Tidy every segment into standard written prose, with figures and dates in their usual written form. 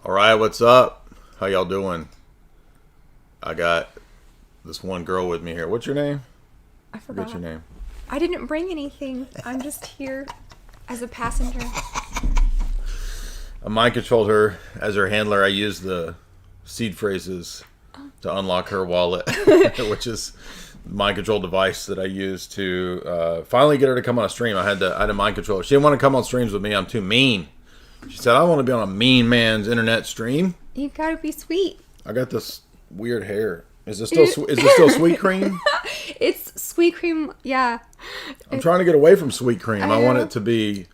All right, what's up? How y'all doing? I got this one girl with me here. What's your name? I forgot. What's your name? I didn't bring anything. I'm just here as a passenger. I mind controlled her as her handler. I used the seed phrases to unlock her wallet, which is the mind control device that I used to finally get her to come on a stream. I had to mind control her. She didn't want to come on streams with me. I'm too mean. She said, I want to be on a mean man's internet stream. You gotta be sweet. I got this weird hair. Is it still sweet cream? It's sweet cream, yeah. I'm trying to get away from sweet cream. I want it to be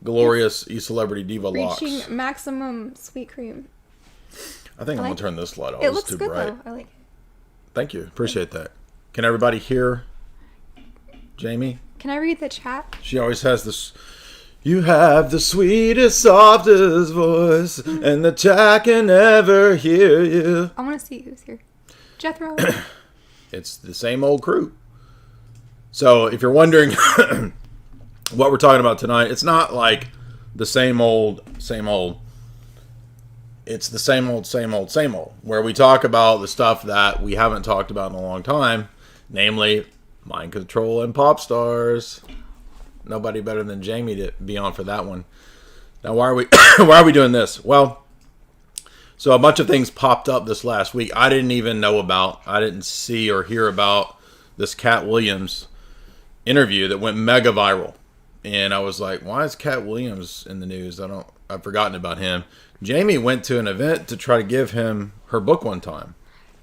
glorious E-Celebrity Diva locks. Reaching maximum sweet cream. I think I'm going to turn this light off. It It's looks too good bright. though. I like it. Thank you. Appreciate that. Can everybody hear Jamie? Can I read the chat? She always has this... You have the sweetest, softest voice, and the chat can never hear you. I want to see who's here. Jethro. It's the same old crew. So if you're wondering what we're talking about tonight, it's not like the same old, same old. It's the same old, same old, same old. Where we talk about the stuff that we haven't talked about in a long time. Namely, mind control and pop stars. Nobody better than Jamie to be on for that one. Now, why are we doing this? Well, so a bunch of things popped up this last week I didn't even know about. I didn't see or hear about this Katt Williams interview that went mega viral. And I was like, why is Katt Williams in the news? I've forgotten about him. Jamie went to an event to try to give him her book one time.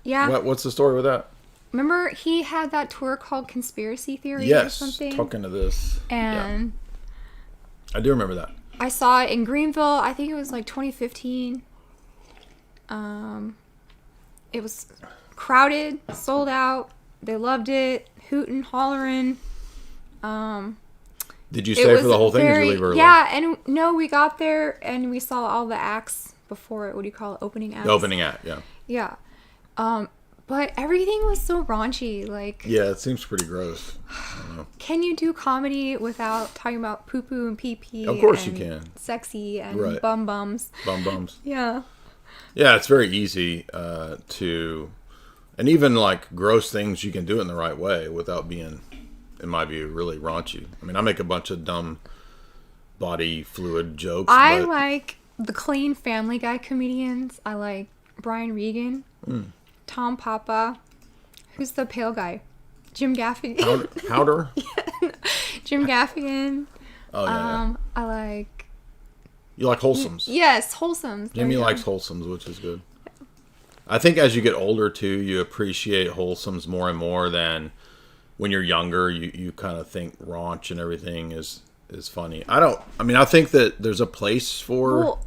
Yeah. What's the story with that? Remember he had that tour called Conspiracy Theory or something? Yes, talking to this. And yeah. I do remember that. I saw it in Greenville. I think it was like 2015. It was crowded, sold out. They loved it. Hootin', hollering. Did you stay for the whole thing or did you leave early? Yeah, and no, we got there and we saw all the acts before it. What do you call it? Opening acts? The opening act, yeah. Yeah. But everything was so raunchy. Like, yeah, it seems pretty gross. I don't know. Can you do comedy without talking about poo-poo and pee-pee? Of course you can. Sexy and bum-bums. Bum-bums. Yeah. Yeah, it's very easy to... And even, like, gross things, you can do it in the right way without being, in my view, really raunchy. I mean, I make a bunch of dumb body fluid jokes. I like the clean Family Guy comedians. I like Brian Regan. Tom Papa. Who's the pale guy? Jim Gaffigan. Powder? Jim Gaffigan. Oh, yeah. I like... You like wholesomes? Yes, wholesomes. Jimmy likes wholesomes, which is good. I think as you get older, too, you appreciate wholesomes more and more than when you're younger. You kind of think raunch and everything is funny. I think that there's a place for...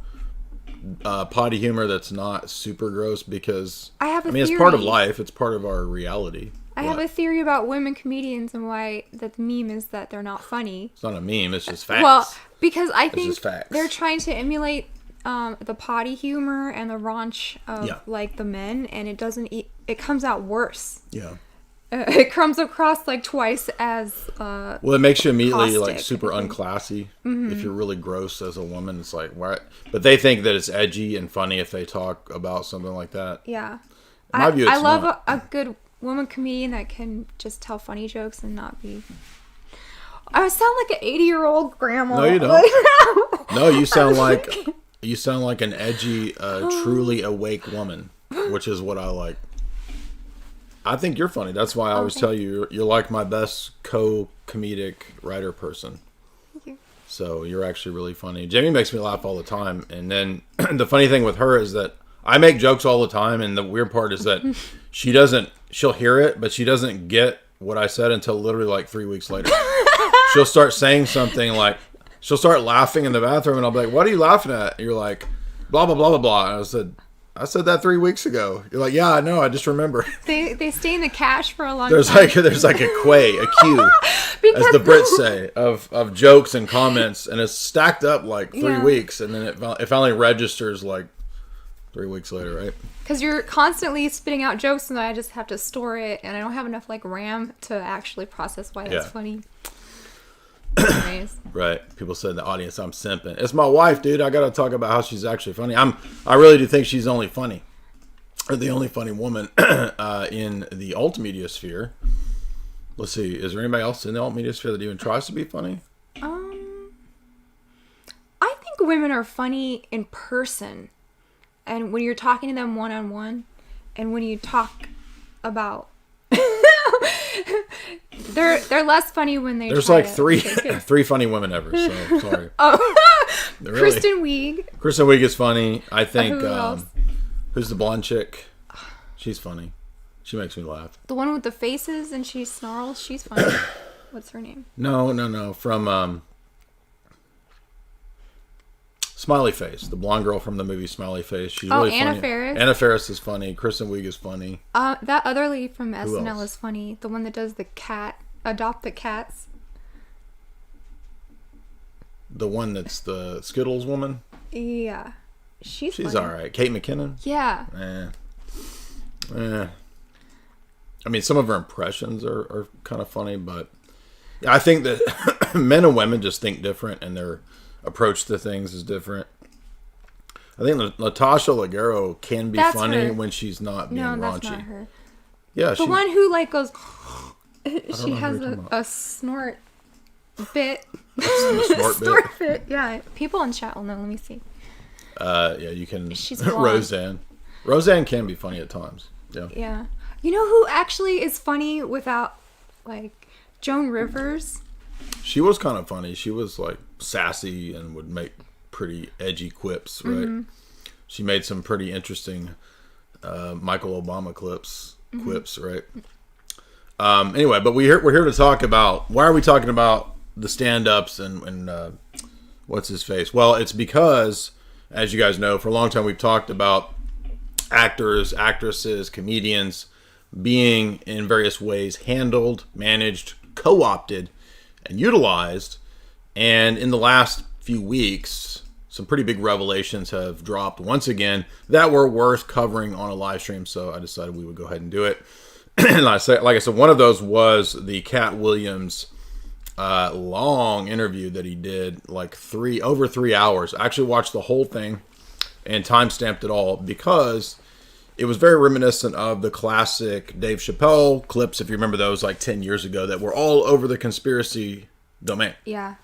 potty humor that's not super gross because it's part of life. It's part of our reality. I have a theory about women comedians and why the meme is that they're not funny. It's not a meme. It's just facts. Well, because I think they're trying to emulate the potty humor and the raunch of like the men, and it doesn't. It comes out worse. Yeah. It comes across like twice as well, it makes you immediately like super unclassy. If you're really gross as a woman, it's like what? But they think that it's edgy and funny if they talk about something like that. Yeah. In my view, it's I love a good woman comedian that can just tell funny jokes and not be... I sound like an 80-year-old grandma. No, you don't. No, you sound like an edgy, truly awake woman, which is what I like. I think you're funny. That's why I always tell you you're like my best co-comedic writer person. Thank you. So you're actually really funny. Jamie makes me laugh all the time. And then the funny thing with her is that I make jokes all the time. And the weird part is that she'll hear it, but she doesn't get what I said until literally like 3 weeks later. She'll start saying something like, she'll start laughing in the bathroom and I'll be like, what are you laughing at? And you're like, blah, blah, blah, blah, blah. And I said that 3 weeks ago. You're like, yeah, I know. I just remember. They stay in the cache for a long time. There's like a queue, as the Brits say, of jokes and comments, and it's stacked up like 3 weeks, and then it finally registers like 3 weeks later, right? Because you're constantly spitting out jokes, and I just have to store it, and I don't have enough like RAM to actually process why that's funny. anyways. Right. People said in the audience, I'm simping. It's my wife, dude. I got to talk about how she's actually funny. I really do think she's only funny. Or the only funny woman in the alt media sphere. Let's see. Is there anybody else in the alt media sphere that even tries to be funny? I think women are funny in person. And when you're talking to them one-on-one, and when you talk about... they're less funny when they There's like three funny women ever, so sorry. Really... Kristen Wiig is funny. I think Who else? Who's the blonde chick? She's funny. She makes me laugh. The one with the faces and she snarls, she's funny. What's her name? No. From Smiley Face, the blonde girl from the movie Smiley Face. She's really Anna funny. Faris. Anna Faris is funny. Kristen Wiig is funny. That other lady from SNL else? is funny. The one that does adopt the cats. The one that's the Skittles woman. Yeah, she's all funny. right. Kate McKinnon. Yeah. I mean, some of her impressions are kind of funny, but I think that men and women just think different, and their approach to things is different. I think Natasha Leggero can be funny when she's not being raunchy. No, that's not her. Yeah, the one who like goes. She has a snort bit. Snort bit. Yeah, people in chat will know. Let me see. Yeah, you can. She's blonde. Roseanne. Roseanne can be funny at times. Yeah. Yeah. You know who actually is funny without, like, Joan Rivers? She was kind of funny. She was, like, sassy and would make pretty edgy quips, right? Mm-hmm. She made some pretty interesting Michael Obama quips, right? Anyway, but we're here to talk about, why are we talking about the stand-ups and what's his face? Well, it's because, as you guys know, for a long time we've talked about actors, actresses, comedians being in various ways handled, managed, co-opted, and utilized. And in the last few weeks, some pretty big revelations have dropped once again that were worth covering on a live stream. So I decided we would go ahead and do it. And like I said, one of those was the Katt Williams long interview that he did, like over 3 hours. I actually watched the whole thing and timestamped it all because it was very reminiscent of the classic Dave Chappelle clips, if you remember those, like 10 years ago, that were all over the conspiracy domain. Yeah.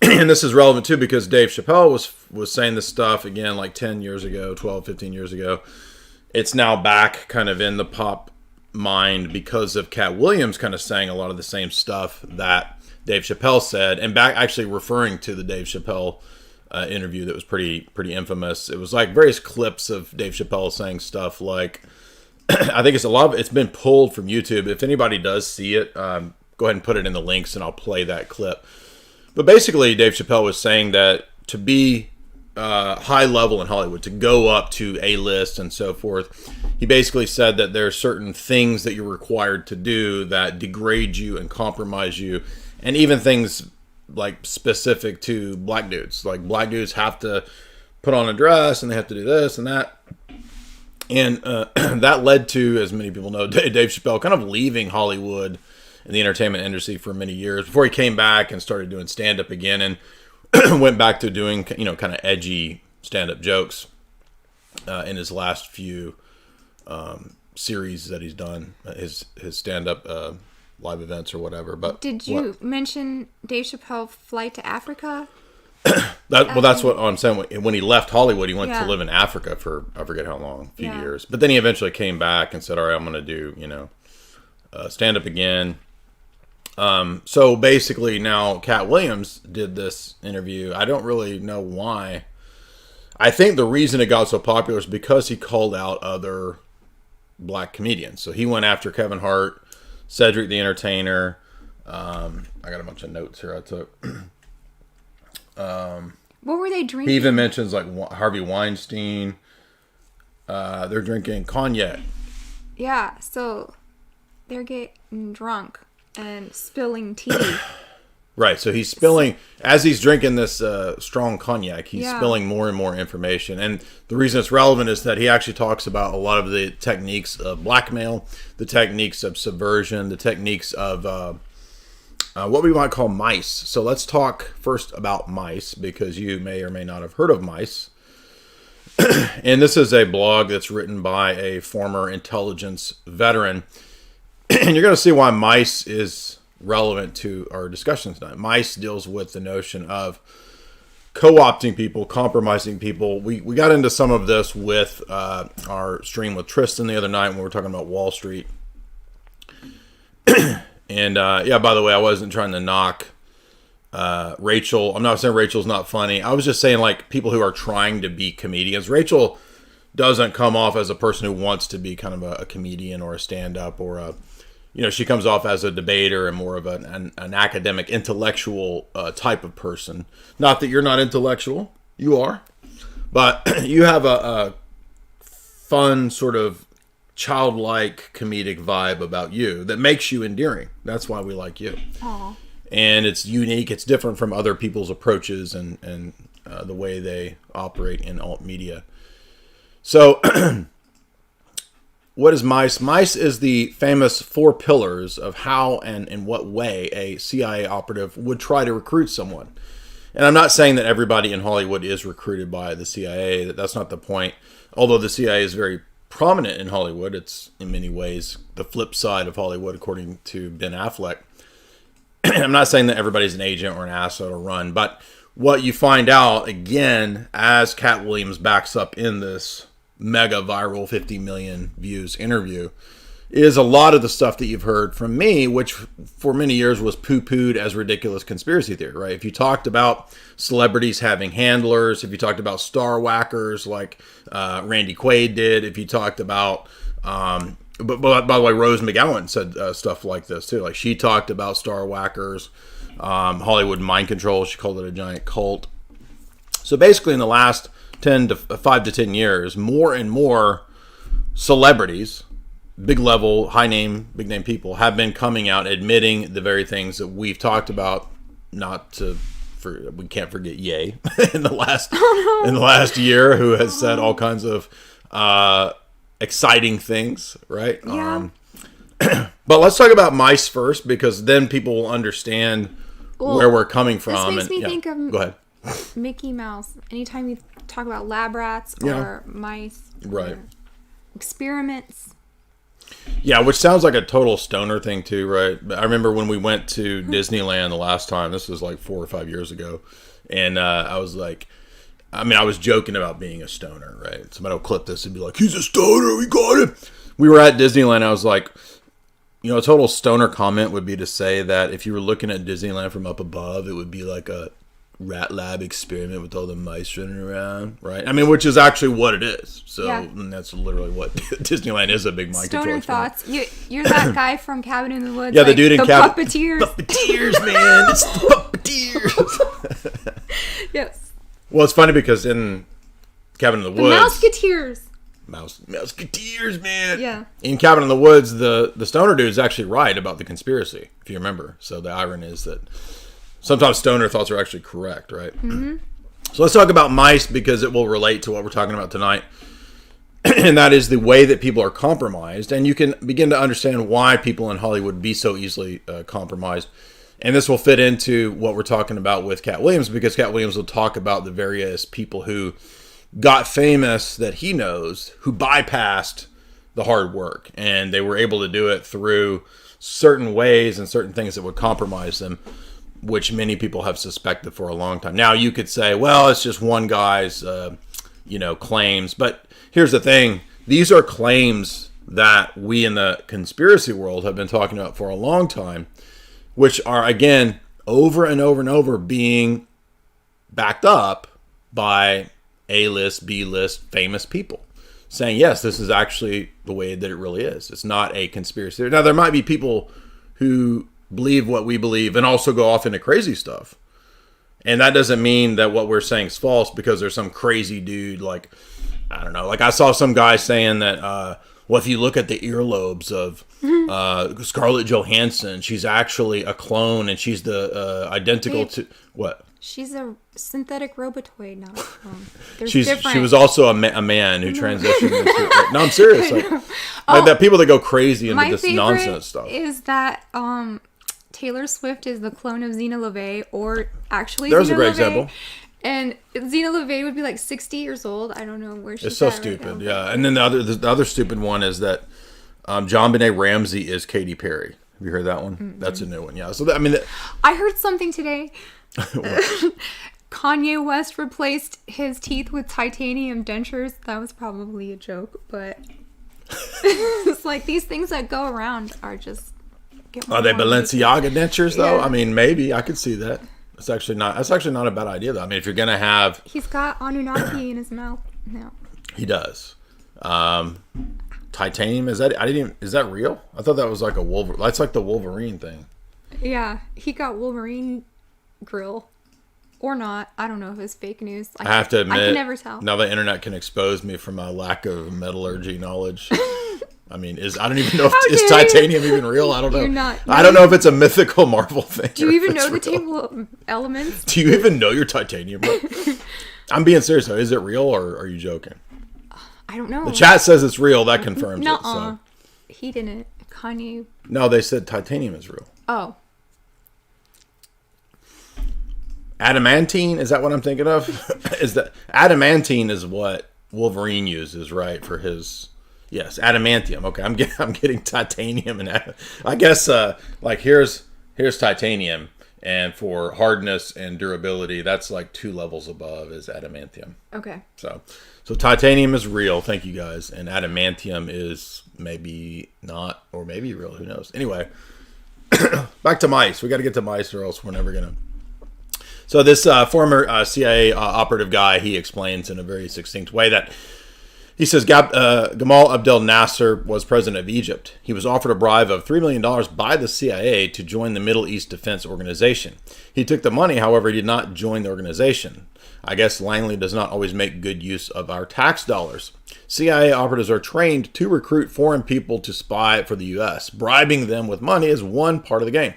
And this is relevant too because Dave Chappelle was saying this stuff again like 10 years ago, 12, 15 years ago. It's now back kind of in the pop mind because of Katt Williams kind of saying a lot of the same stuff that Dave Chappelle said, and back actually referring to the Dave Chappelle interview that was pretty infamous. It was like various clips of Dave Chappelle saying stuff like, I think it's been pulled from YouTube. If anybody does see it, go ahead and put it in the links and I'll play that clip. But basically, Dave Chappelle was saying that to be high level in Hollywood, to go up to A-list and so forth, he basically said that there are certain things that you're required to do that degrade you and compromise you, and even things like specific to black dudes. Like black dudes have to put on a dress and they have to do this and that. And that led to, as many people know, Dave Chappelle kind of leaving Hollywood and the entertainment industry for many years before he came back and started doing stand-up again and went back to doing, kind of edgy stand-up jokes in his last few series that he's done, his stand-up live events or whatever. But did you mention Dave Chappelle flight to Africa? That's what I'm saying. When he left Hollywood, he went to live in Africa for, I forget how long, a few years. But then he eventually came back and said, all right, I'm going to do, stand-up again. So basically now Katt Williams did this interview. I don't really know why. I think the reason it got so popular is because he called out other black comedians. So he went after Kevin Hart, Cedric the Entertainer. I got a bunch of notes here I took. What were they drinking? He even mentions like Harvey Weinstein. They're drinking cognac. Yeah, so they're getting drunk and spilling tea. Right, so he's spilling, as he's drinking this strong cognac, he's spilling more and more information. And the reason it's relevant is that he actually talks about a lot of the techniques of blackmail, the techniques of subversion, the techniques of what we might call mice. So let's talk first about mice, because you may or may not have heard of mice. And this is a blog that's written by a former intelligence veteran. And you're going to see why mice is relevant to our discussion tonight. Mice deals with the notion of co-opting people, compromising people. We got into some of this with our stream with Tristan the other night when we were talking about Wall Street. And yeah, by the way, I wasn't trying to knock Rachel. I'm not saying Rachel's not funny. I was just saying, like, people who are trying to be comedians. Rachel doesn't come off as a person who wants to be kind of a comedian or a stand-up or a, you know, she comes off as a debater and more of an academic, intellectual type of person. Not that you're not intellectual. You are. But you have a fun sort of childlike comedic vibe about you that makes you endearing. That's why we like you. Aww. And it's unique. It's different from other people's approaches and the way they operate in alt media. So what is mice? Mice is the famous 4 pillars of how and in what way a CIA operative would try to recruit someone. And I'm not saying that everybody in Hollywood is recruited by the CIA. That's not the point. Although the CIA is very prominent in Hollywood, it's in many ways the flip side of Hollywood, according to Ben Affleck. I'm not saying that everybody's an agent or an asset or run, but what you find out, again, as Katt Williams backs up in this mega viral 50 million views interview, is a lot of the stuff that you've heard from me, which for many years was poo-pooed as ridiculous conspiracy theory, right? If you talked about celebrities having handlers, if you talked about star whackers like Randy Quaid did, if you talked about, but by the way, Rose McGowan said stuff like this too. Like, she talked about star whackers, Hollywood mind control. She called it a giant cult. So basically in the last 5 to 10 years, more and more celebrities, big level, high name, big name people have been coming out admitting the very things that we've talked about. We can't forget Ye in the last year, who has said all kinds of exciting things, right? Yeah. But let's talk about mice first, because then people will understand where we're coming from. This makes me think of go ahead. Mickey Mouse. Anytime you talk about lab rats or mice, right? Or experiments. Yeah, which sounds like a total stoner thing too, right? I remember when we went to Disneyland the last time. This was like 4 or 5 years ago, and I was like, I was joking about being a stoner, right? Somebody will clip this and be like, "He's a stoner, we got him." We were at Disneyland. I was like, you know, a total stoner comment would be to say that if you were looking at Disneyland from up above, it would be like a rat lab experiment with all the mice running around, right? Which is actually what it is. So and that's literally what Disneyland is, a big mind control experiment. Stoner thoughts. You're that guy from Cabin in the Woods. Yeah, the dude in Cabin. Puppeteers. Puppeteers, man. It's the puppeteers. Yes. Well, it's funny because in Cabin in the Woods, Mouseketeers. Mouseketeers, man. Yeah. In Cabin in the Woods, the stoner dude is actually right about the conspiracy, if you remember. So the irony is that sometimes stoner thoughts are actually correct, right? Mm-hmm. So let's talk about mice, because it will relate to what we're talking about tonight. And that is the way that people are compromised. And you can begin to understand why people in Hollywood be so easily compromised. And this will fit into what we're talking about with Katt Williams, because Katt Williams will talk about the various people who got famous that he knows, who bypassed the hard work. And they were able to do it through certain ways and certain things that would compromise them, which many people have suspected for a long time. Now, you could say, well, it's just one guy's, claims. But here's the thing. These are claims that we in the conspiracy world have been talking about for a long time, which are, again, over and over and over being backed up by A-list, B-list famous people saying, yes, this is actually the way that it really is. It's not a conspiracy. Now, there might be people who believe what we believe and also go off into crazy stuff. And that doesn't mean that what we're saying is false because there's some crazy dude, like, I don't know. Like, I saw some guy saying that, well, if you look at the earlobes of Scarlett Johansson, she's actually a clone and she's the identical to... What? She's a synthetic robotoid, not a clone. She was also a man who transitioned into... No, I'm serious. Like that people that go crazy into this nonsense stuff. Is that Taylor Swift is the clone of Zena LaVey, or actually There's Zena a great LaVey. example. And Zena LaVey would be like 60 years old. I don't know where she's It's so at stupid, right now. yeah. And then the other stupid one is that John Benet Ramsey is Katy Perry. Have you heard that one? Mm-hmm. That's a new one, yeah. So I heard something today. Kanye West replaced his teeth with titanium dentures. That was probably a joke, but it's like these things that go around are just. Are they Balenciaga dentures though? Yeah. I mean, maybe I could see that. That's actually not a bad idea though. I mean, if you're gonna have, he's got Anunnaki in his mouth now. He does. Titanium, is that real? I thought that was like a Wolverine. That's like the Wolverine thing. Yeah, he got Wolverine grill. Or not. I don't know if it's fake news. I have to admit, I can never tell. Now the internet can expose me from my lack of metallurgy knowledge. I mean, I don't even know if is titanium even real. I don't know. I don't know if it's a mythical Marvel thing. Do you even know the table of elements? Do you even know your titanium? I'm being serious though. Is it real or are you joking? I don't know. The chat says it's real. That confirms it. So. He didn't. Kanye. No, they said titanium is real. Oh. Adamantine, is that what I'm thinking of? Is that adamantine is what Wolverine uses, right? For his adamantium. Okay, I'm getting titanium and I guess like here's titanium, and for hardness and durability, that's like 2 levels above is adamantium. Okay. So titanium is real, thank you guys, and adamantium is maybe not or maybe real, who knows. Anyway, back to mice. We got to get to mice or else we're never gonna. So this former CIA operative guy, he explains in a very succinct way that he says Gamal Abdel Nasser was president of Egypt. He was offered a bribe of $3 million by the CIA to join the Middle East Defense Organization. He took the money, however, he did not join the organization. I guess Langley does not always make good use of our tax dollars. CIA operatives are trained to recruit foreign people to spy for the U.S. Bribing them with money is one part of the game.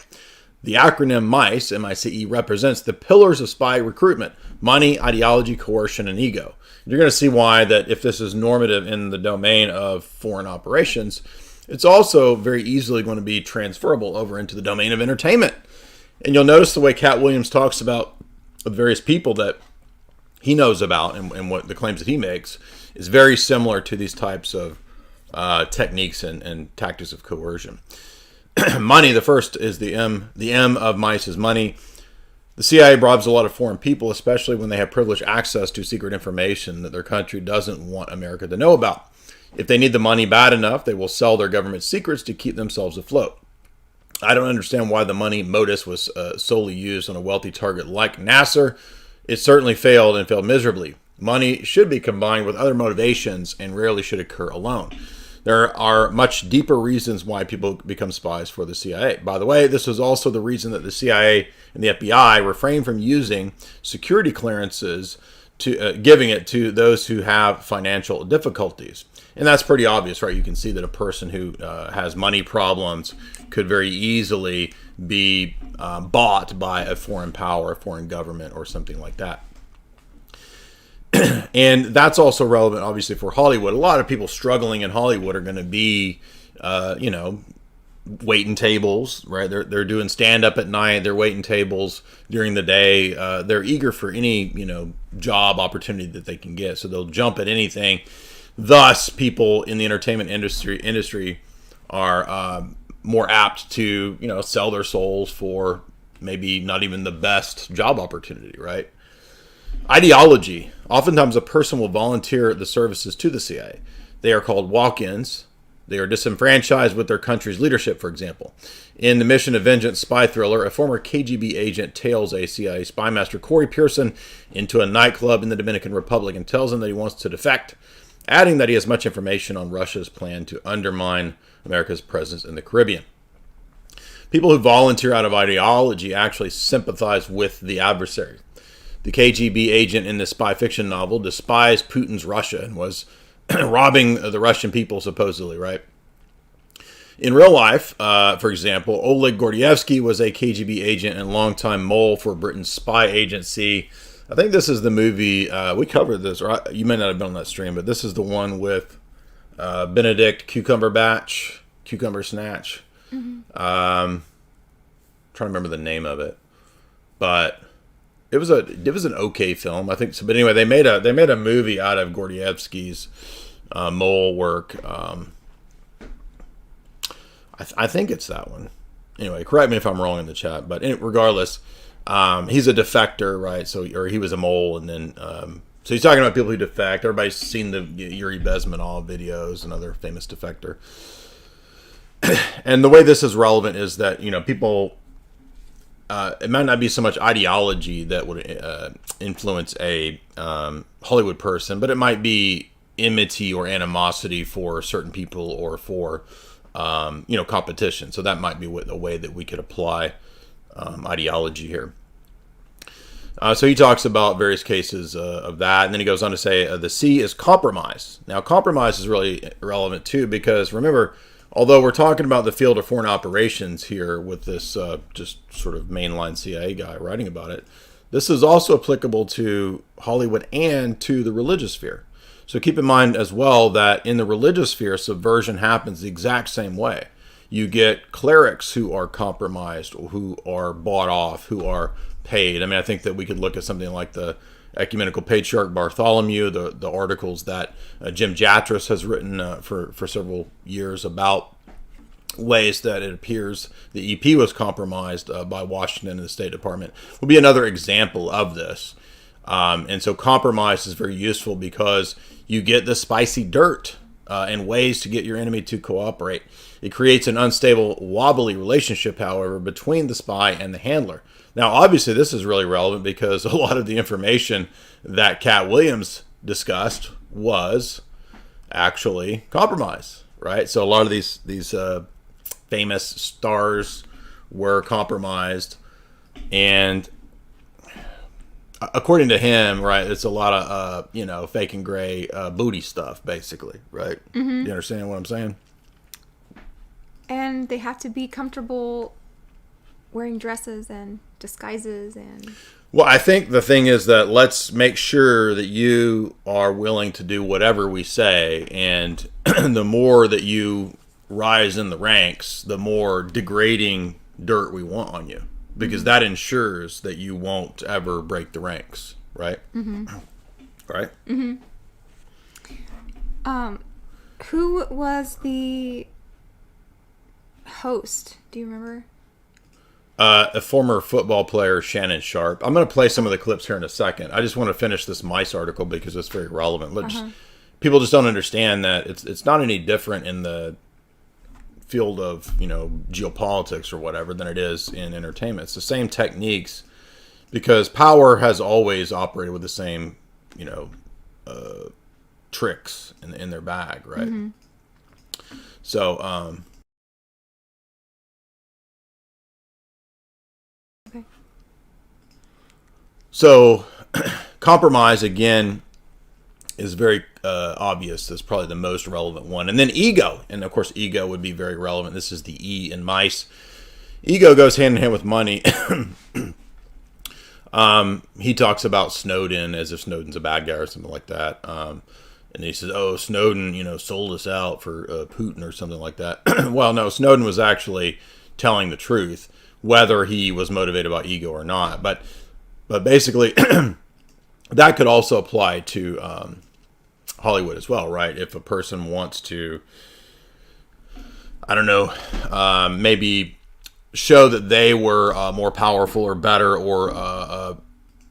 The acronym MICE, M-I-C-E, represents the pillars of spy recruitment: money, ideology, coercion, and ego. You're going to see why that if this is normative in the domain of foreign operations, it's also very easily going to be transferable over into the domain of entertainment. And you'll notice the way Katt Williams talks about the various people that he knows about and what the claims that he makes is very similar to these types of techniques and tactics of coercion. Money, the first is the M. The M of MICE is money. The CIA bribes a lot of foreign people, especially when they have privileged access to secret information that their country doesn't want America to know about. If they need the money bad enough, they will sell their government secrets to keep themselves afloat. I don't understand why the money modus was solely used on a wealthy target like Nasser. It certainly failed and failed miserably. Money should be combined with other motivations and rarely should occur alone. There are much deeper reasons why people become spies for the CIA. By the way, this was also the reason that the CIA and the FBI refrained from using security clearances to giving it to those who have financial difficulties. And that's pretty obvious, right? You can see that a person who has money problems could very easily be bought by a foreign power, a foreign government, or something like that. And that's also relevant, obviously, for Hollywood. A lot of people struggling in Hollywood are going to be, waiting tables, right? They're doing stand-up at night. They're waiting tables during the day. They're eager for any, job opportunity that they can get. So they'll jump at anything. Thus, people in the entertainment industry are more apt to, sell their souls for maybe not even the best job opportunity, right? Ideology. Oftentimes a person will volunteer the services to the CIA. They are called walk-ins. They are disenfranchised with their country's leadership, for example. In the Mission of Vengeance spy thriller, a former KGB agent tails a CIA spy master, Corey Pearson, into a nightclub in the Dominican Republic and tells him that he wants to defect, adding that he has much information on Russia's plan to undermine America's presence in the Caribbean. People who volunteer out of ideology actually sympathize with the adversary. The KGB agent in this spy fiction novel despised Putin's Russia and was robbing the Russian people, supposedly, right? In real life, for example, Oleg Gordievsky was a KGB agent and longtime mole for Britain's spy agency. I think this is the movie, we covered this, or you may not have been on that stream, but this is the one with Benedict Cucumber Snatch. Mm-hmm. trying to remember the name of it, but it was an okay film, I think. So, but anyway, they made a movie out of Gordievsky's mole work. I think it's that one. Anyway, correct me if I'm wrong in the chat, but regardless, he's a defector, right? So, or he was a mole, and then so he's talking about people who defect. Everybody's seen the Yuri Bezmenov videos, another famous defector. And the way this is relevant is that, people, it might not be so much ideology that would influence a Hollywood person, but it might be enmity or animosity for certain people or for competition. So that might be a way that we could apply ideology here. So he talks about various cases of that, and then he goes on to say the C is compromise. Now, compromise is really relevant too, because remember, although we're talking about the field of foreign operations here with this just sort of mainline CIA guy writing about it, this is also applicable to Hollywood and to the religious sphere. So keep in mind as well that in the religious sphere, subversion happens the exact same way. You get clerics who are compromised, or who are bought off, who are paid. I mean, I think that we could look at something like the Ecumenical Patriarch Bartholomew, the articles that Jim Jatras has written for several years about ways that it appears the EP was compromised by Washington and the State Department, will be another example of this. And so compromise is very useful because you get the spicy dirt and ways to get your enemy to cooperate. It creates an unstable, wobbly relationship, however, between the spy and the handler. Now, obviously, this is really relevant because a lot of the information that Katt Williams discussed was actually compromise, right? So a lot of these famous stars were compromised, and according to him, right, it's a lot of fake and gray booty stuff, basically, right? Mm-hmm. You understand what I'm saying? And they have to be comfortable wearing dresses and disguises and... Well, I think the thing is that let's make sure that you are willing to do whatever we say, and the more that you rise in the ranks, the more degrading dirt we want on you, because that ensures that you won't ever break the ranks, right? Mm-hmm. Right? Mm-hmm. Who was the host? Do you remember? A former football player, Shannon Sharp. I'm going to play some of the clips here in a second. I just want to finish this Mice article because it's very relevant. People just don't understand that it's not any different in the field of geopolitics or whatever than it is in entertainment. It's the same techniques, because power has always operated with the same tricks in their bag, right? Mm-hmm. So okay. So compromise again is very obvious. That's probably the most relevant one. And then ego. And of course, ego would be very relevant. This is the E in Mice. Ego goes hand in hand with money. He talks about Snowden as if Snowden's a bad guy or something like that. And he says, oh, Snowden, sold us out for Putin or something like that. Well, no, Snowden was actually telling the truth, whether he was motivated by ego or not. But basically, that could also apply to Hollywood as well, right? If a person wants to, I don't know, maybe show that they were more powerful or better, or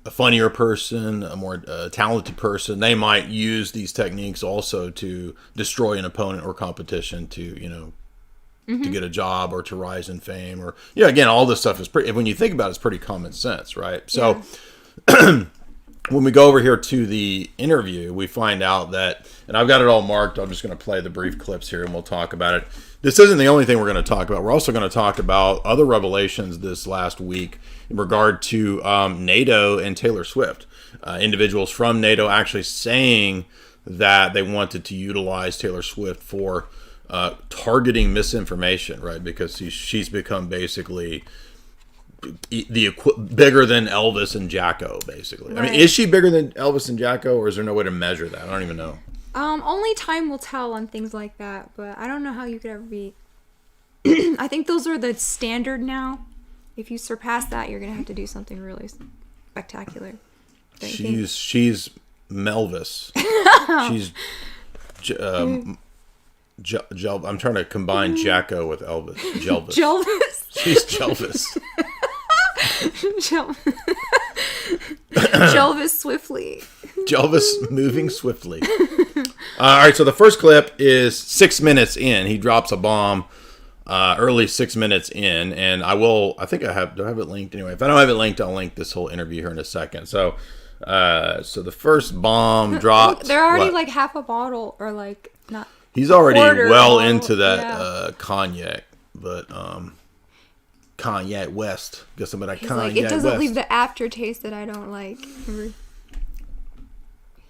a funnier person, a more talented person, they might use these techniques also to destroy an opponent or competition to, mm-hmm. to get a job or to rise in fame, or, again, all this stuff is pretty, when you think about it, it's pretty common sense, right? So when we go over here to the interview, we find out that, and I've got it all marked, I'm just going to play the brief clips here and we'll talk about it. This isn't the only thing we're going to talk about. We're also going to talk about other revelations this last week in regard to NATO and Taylor Swift. Individuals from NATO actually saying that they wanted to utilize Taylor Swift for targeting misinformation, right? Because she's become basically bigger than Elvis and Jacko, basically. Right. I mean, is she bigger than Elvis and Jacko, or is there no way to measure that? I don't even know. Only time will tell on things like that, but I don't know how you could ever be. I think those are the standard now. if you surpass that, you're gonna have to do something really spectacular. Don't you think? She's Melvis. She's I'm trying to combine Jacko with Elvis. Jelvis. Jelvis. She's Jelvis. Jelvis swiftly. Jelvis moving swiftly. All right, so the first clip is 6 minutes in. He drops a bomb early 6 minutes in, and do I have it linked? Anyway, if I don't have it linked, I'll link this whole interview here in a second. So the first bomb dropped. They're already like half a bottle, or like not. He's already well bottle, into that cognac, but Kanye West. Guess I'm gonna Kanye like, it doesn't West. leave the aftertaste that I don't like.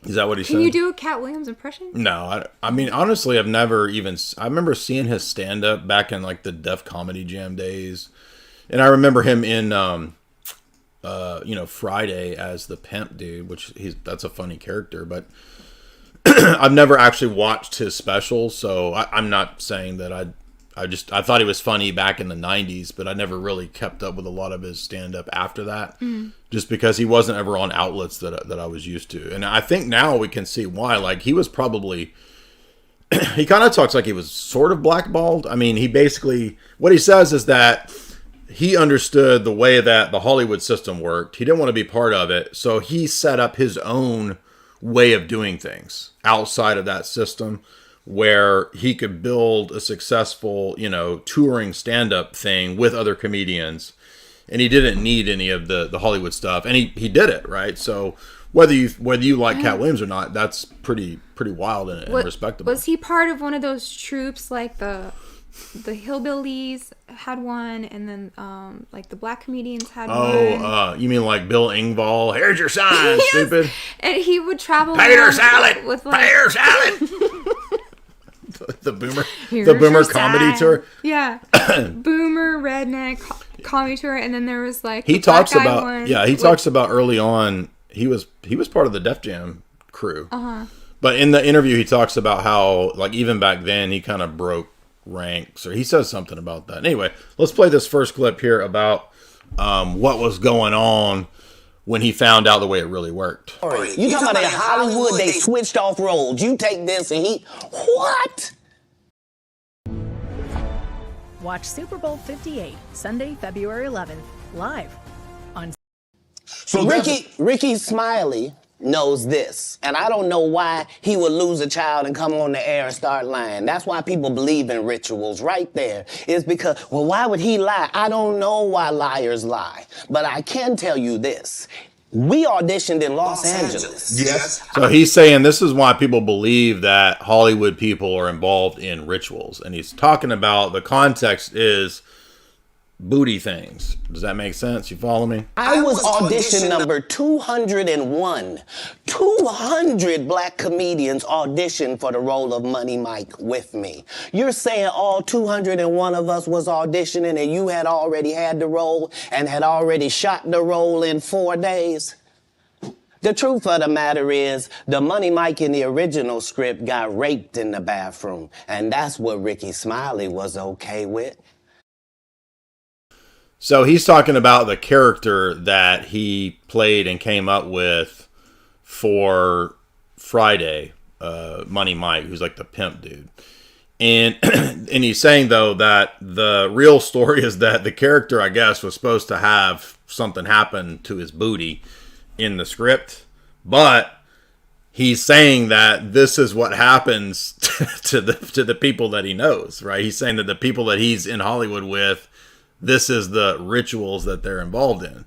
Is that what he said? Can you do a Katt Williams impression? No, I mean, honestly, I've never even... I remember seeing his stand-up back in, like, the Def Comedy Jam days. And I remember him in, Friday as the pimp dude, which that's a funny character. But I've never actually watched his specials, so I'm not saying that I thought he was funny back in the 90s, but I never really kept up with a lot of his stand-up after that, just because he wasn't ever on outlets that I was used to. And I think now we can see why. Like, he was probably... he kind of talks like he was sort of blackballed. I mean, he basically... What he says is that he understood the way that the Hollywood system worked. He didn't want to be part of it, so he set up his own way of doing things outside of that system, where he could build a successful, touring stand-up thing with other comedians. And he didn't need any of the Hollywood stuff. And he did it, right? So whether you like Katt Williams or not, that's pretty wild and respectable. Was he part of one of those troops, like the Hillbillies had one, and then like the black comedians had one? Oh, you mean like Bill Engvall? Here's your sign, yes. Stupid. And he would travel Tater salad with like... Tater salad. The boomer comedy tour. Yeah. Boomer redneck comedy tour, and then there was like he talks about early on he was part of the Def Jam crew. But in the interview he talks about how, like, even back then he kind of broke ranks, or he says something about that. Anyway, let's play this first clip here about what was going on when he found out the way it really worked. You talking about in Hollywood, they switched off roles. You take this and what? Watch Super Bowl 58, Sunday, February 11th, live on... So Ricky Smiley knows this, and I don't know why he would lose a child and come on the air and start lying. That's why people believe in rituals right there. It's because, well, why would he lie? I don't know why liars lie, but I can tell you this. We auditioned in Los Angeles. Yes. So he's saying this is why people believe that Hollywood people are involved in rituals. And he's talking about, the context is booty things. Does that make sense? You follow me? I was audition number 201. 200 black comedians auditioned for the role of Money Mike with me. You're saying all 201 of us was auditioning and you had already had the role and had already shot the role in 4 days? The truth of the matter is, the Money Mike in the original script got raped in the bathroom, and that's what Ricky Smiley was okay with. So he's talking about the character that he played and came up with for Friday, Money Mike, who's like the pimp dude. And and he's saying, though, that the real story is that the character, I guess, was supposed to have something happen to his booty in the script. But he's saying that this is what happens to the people that he knows, right? He's saying that the people that he's in Hollywood with, this is the rituals that they're involved in.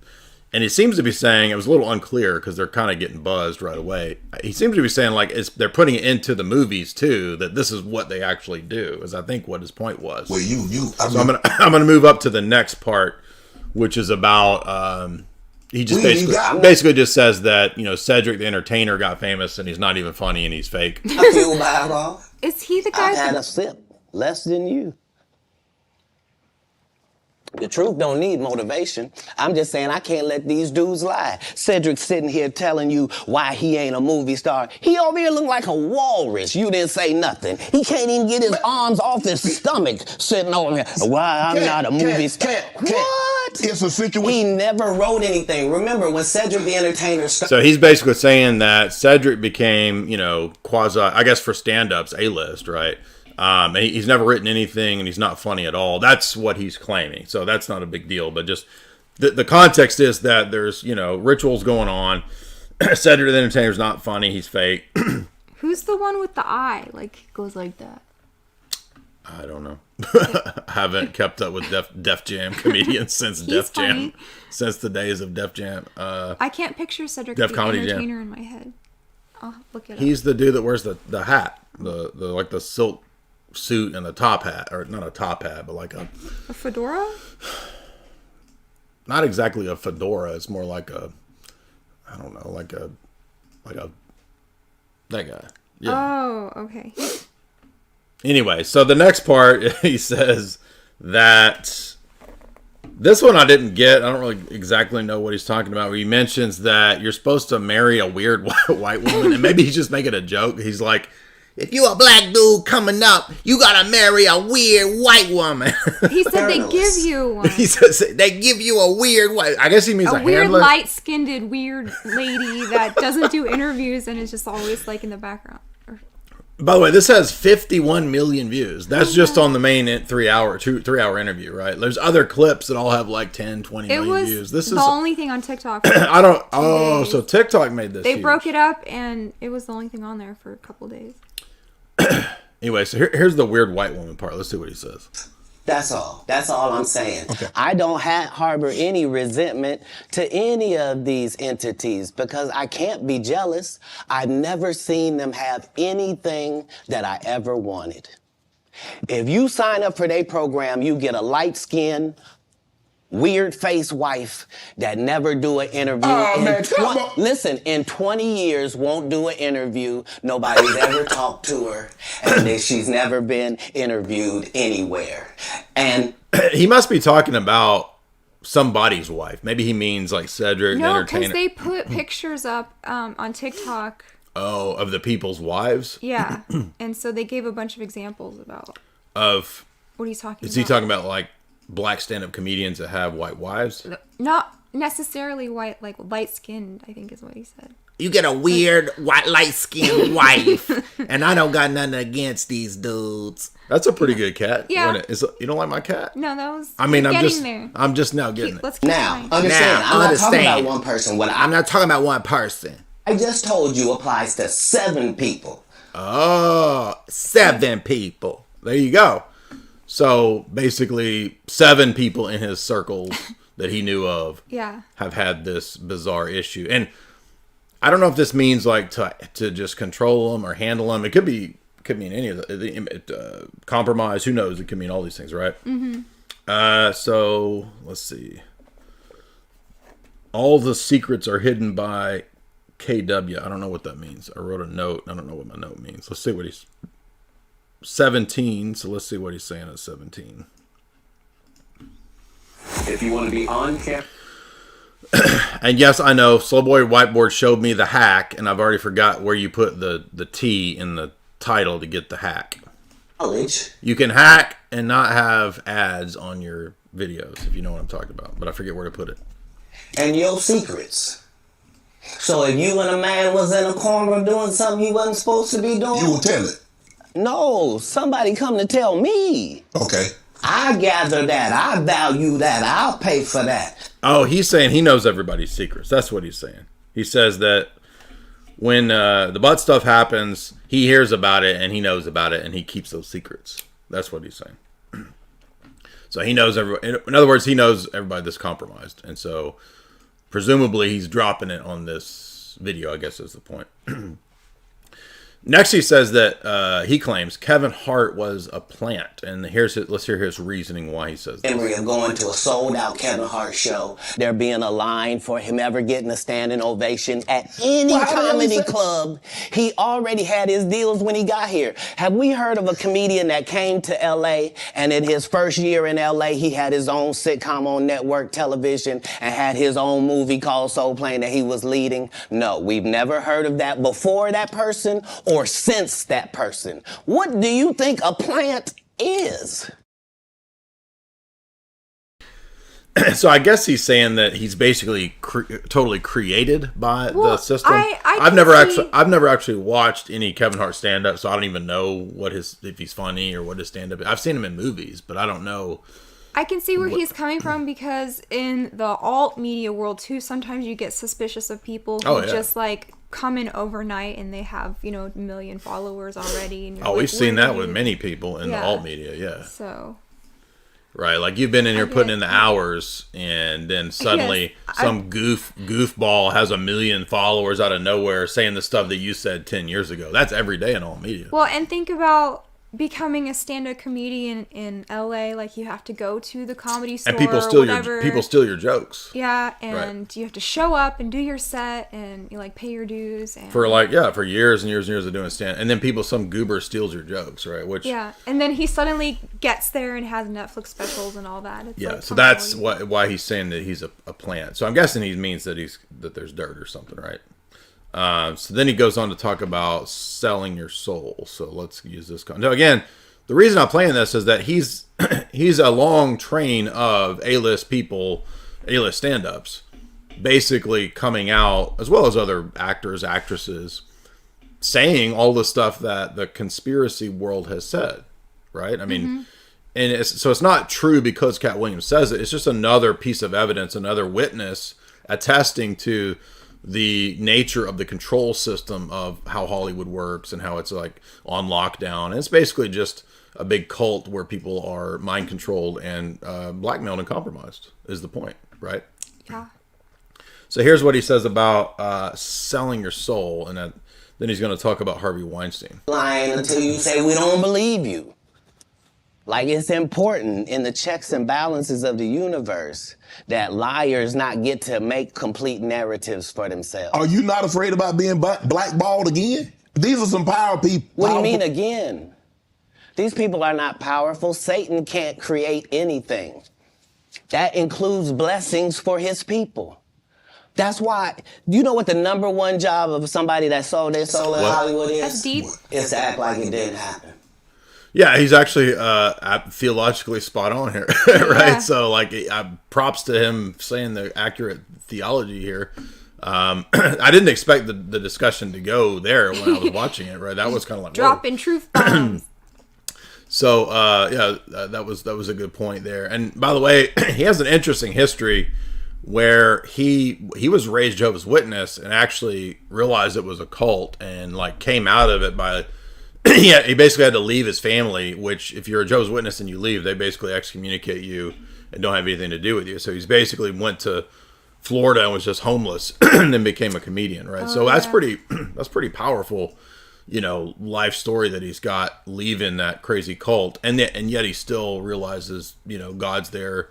And he seems to be saying, it was a little unclear because they're kind of getting buzzed right away. He seems to be saying, like, they're putting it into the movies too, that this is what they actually do, is I think what his point was. Well, so I'm gonna move up to the next part, which is about he just basically just says that, Cedric the Entertainer got famous and he's not even funny and he's fake. I feel bad, bro. Is he the guy? I had a sip, less than you. The truth don't need motivation. I'm just saying I can't let these dudes lie. Cedric's sitting here telling you why he ain't a movie star. He over here look like a walrus. You didn't say nothing. He can't even get his arms off his stomach sitting over here. Why I'm not a movie star. What? It's a situation. He never wrote anything. Remember when Cedric the Entertainer started. So he's basically saying that Cedric became, quasi, I guess for stand-ups, A-list, right? He's never written anything, and he's not funny at all. That's what he's claiming. So that's not a big deal. But just the context is that there's, rituals going on. Cedric the Entertainer's not funny. He's fake. Who's the one with the eye? Like, goes like that. I don't know. I haven't kept up with Def Jam comedians since Def Jam. Since the days of Def Jam. I can't picture Cedric Def the Comedy Entertainer Jam. in my head. I'll look it up. He's the dude that wears the hat. The silk suit and the top hat, or not a top hat, but like a fedora. Not exactly a fedora. It's more like a, I don't know, like a that guy. Yeah. Oh, okay. Anyway, so the next part, he says that this one I didn't get. I don't really exactly know what he's talking about. But he mentions that you're supposed to marry a weird white woman, and maybe he's just making a joke. He's like, if you a black dude coming up, you gotta marry a weird white woman. He said they give you one. He says they give you a weird white. I guess he means a weird, handler. light-skinned, weird lady that doesn't do interviews and is just always like in the background. By the way, this has 51 million views. That's just on the main 3-hour interview, right? There's other clips that all have like 10, 20 million views. This the is only thing on TikTok. I don't. Oh, so TikTok made this. They huge. broke it up, and it was the only thing on there for a couple days. Anyway, so here's the weird white woman part. Let's see what he says. That's all. That's all I'm saying. Okay. I don't harbor any resentment to any of these entities because I can't be jealous. I've never seen them have anything that I ever wanted. If you sign up for their program, you get a light-skinned, weird-faced wife that never do an interview. Oh, man, come on. Listen, in 20 years, won't do an interview. Nobody's ever talked to her. And then she's never been interviewed anywhere. And He must be talking about somebody's wife. Maybe he means like Cedric the No, Entertainer. because they put pictures up on TikTok. Oh, of the people's wives? Yeah, and so they gave a bunch of examples about Of, what he's talking about. is he talking about like black stand-up comedians that have white wives? Not necessarily white, like light-skinned, I think is what he said. You get a weird white light-skinned wife, and I don't got nothing against these dudes. That's a pretty good cat. Yeah. You don't like my cat? No, that was. I mean, there. I'm just now getting it. Let's keep now, going. understand, Now, I'm not talking understand. about one person. What I'm not talking about one person. I just told you applies to 7 people. Oh, 7 people. There you go. So basically, 7 people in his circles that he knew of Yeah. have had this bizarre issue. And I don't know if this means like to just control them or handle them. It could mean any of the compromise. Who knows? It could mean all these things, right? Mm-hmm. So let's see. All the secrets are hidden by KW. I don't know what that means. I wrote a note. I don't know what my note means. Let's see what he's 17. So let's see what he's saying at 17. If you want to be on camera. And yes, I know Slowboy Whiteboard showed me the hack, and I've already forgot where you put the T in the title to get the hack. Knowledge. You can hack and not have ads on your videos, if you know what I'm talking about. But I forget where to put it. And your secrets. So if you and a man was in a corner doing something he wasn't supposed to be doing. You will tell it. No, somebody come to tell me. Okay. I gather that. I value that. I'll pay for that. Oh, he's saying he knows everybody's secrets. That's what he's saying. He says that when the butt stuff happens, he hears about it and he knows about it and he keeps those secrets. That's what he's saying. So he knows in other words, he knows everybody that's compromised. And so presumably he's dropping it on this video, I guess is the point. Next, he says that he claims Kevin Hart was a plant, and let's hear his reasoning why he says that. Memory of going to a sold-out Kevin Hart show, there being a line for him ever getting a standing ovation at any comedy club. He already had his deals when he got here. Have we heard of a comedian that came to L.A. and in his first year in L.A. he had his own sitcom on network television and had his own movie called Soul Plane that he was leading? No, we've never heard of that before that person or since that person. What do you think a plant is? So I guess he's saying that he's basically totally created by the system. I've never actually watched any Kevin Hart stand up, so I don't even know if he's funny or what his stand up is. I've seen him in movies, but I don't know. I can see where he's coming from, because in the alt media world too, sometimes you get suspicious of people who just like come in overnight and they have, a million followers already. And we've seen that with many people in the alt media, yeah. So. Right, like you've been in here putting in the hours, and then suddenly some goofball has 1 million followers out of nowhere saying the stuff that you said 10 years ago. That's every day in alt media. Well, and think about becoming a stand-up comedian in LA, like you have to go to the comedy store, and people steal your jokes. Yeah, and you have to show up and do your set, and you pay your dues, and for years and years and years of doing stand, and then some goober steals your jokes, right? And then he suddenly gets there and has Netflix specials and all that. It's so that's why he's saying that he's a plant. So I'm guessing he means that there's dirt or something, right? So then he goes on to talk about selling your soul. So let's use this. Now, again, the reason I'm playing this is that he's a long train of A-list people, A-list stand-ups, basically coming out, as well as other actors, actresses, saying all the stuff that the conspiracy world has said, right? I mean, and it's not true because Katt Williams says it. It's just another piece of evidence, another witness attesting to the nature of the control system of how Hollywood works and how it's like on lockdown. And it's basically just a big cult where people are mind controlled and blackmailed and compromised is the point, right? Yeah. So here's what he says about selling your soul, and then he's going to talk about Harvey Weinstein. Lying until you say we don't believe you. Like, it's important in the checks and balances of the universe that liars not get to make complete narratives for themselves. Are you not afraid about being blackballed again? These are some power people. What do you mean again? These people are not powerful. Satan can't create anything. That includes blessings for his people. That's why, you know what the number one job of somebody that sold their soul in Hollywood is? That's deep. It's to act like it didn't happen. Yeah, he's actually theologically spot on here, right? Yeah. So, props to him saying the accurate theology here. I didn't expect the discussion to go there when I was watching it, right? That was kind of like dropping truth bombs. So, that was a good point there. And by the way, he has an interesting history where he was raised Jehovah's Witness and actually realized it was a cult and came out of it by. Yeah, he basically had to leave his family, which if you're a Jehovah's Witness and you leave, they basically excommunicate you and don't have anything to do with you. So he's basically went to Florida and was just homeless and then became a comedian, right? So that's pretty powerful, life story that he's got leaving that crazy cult. And yet he still realizes, God's there,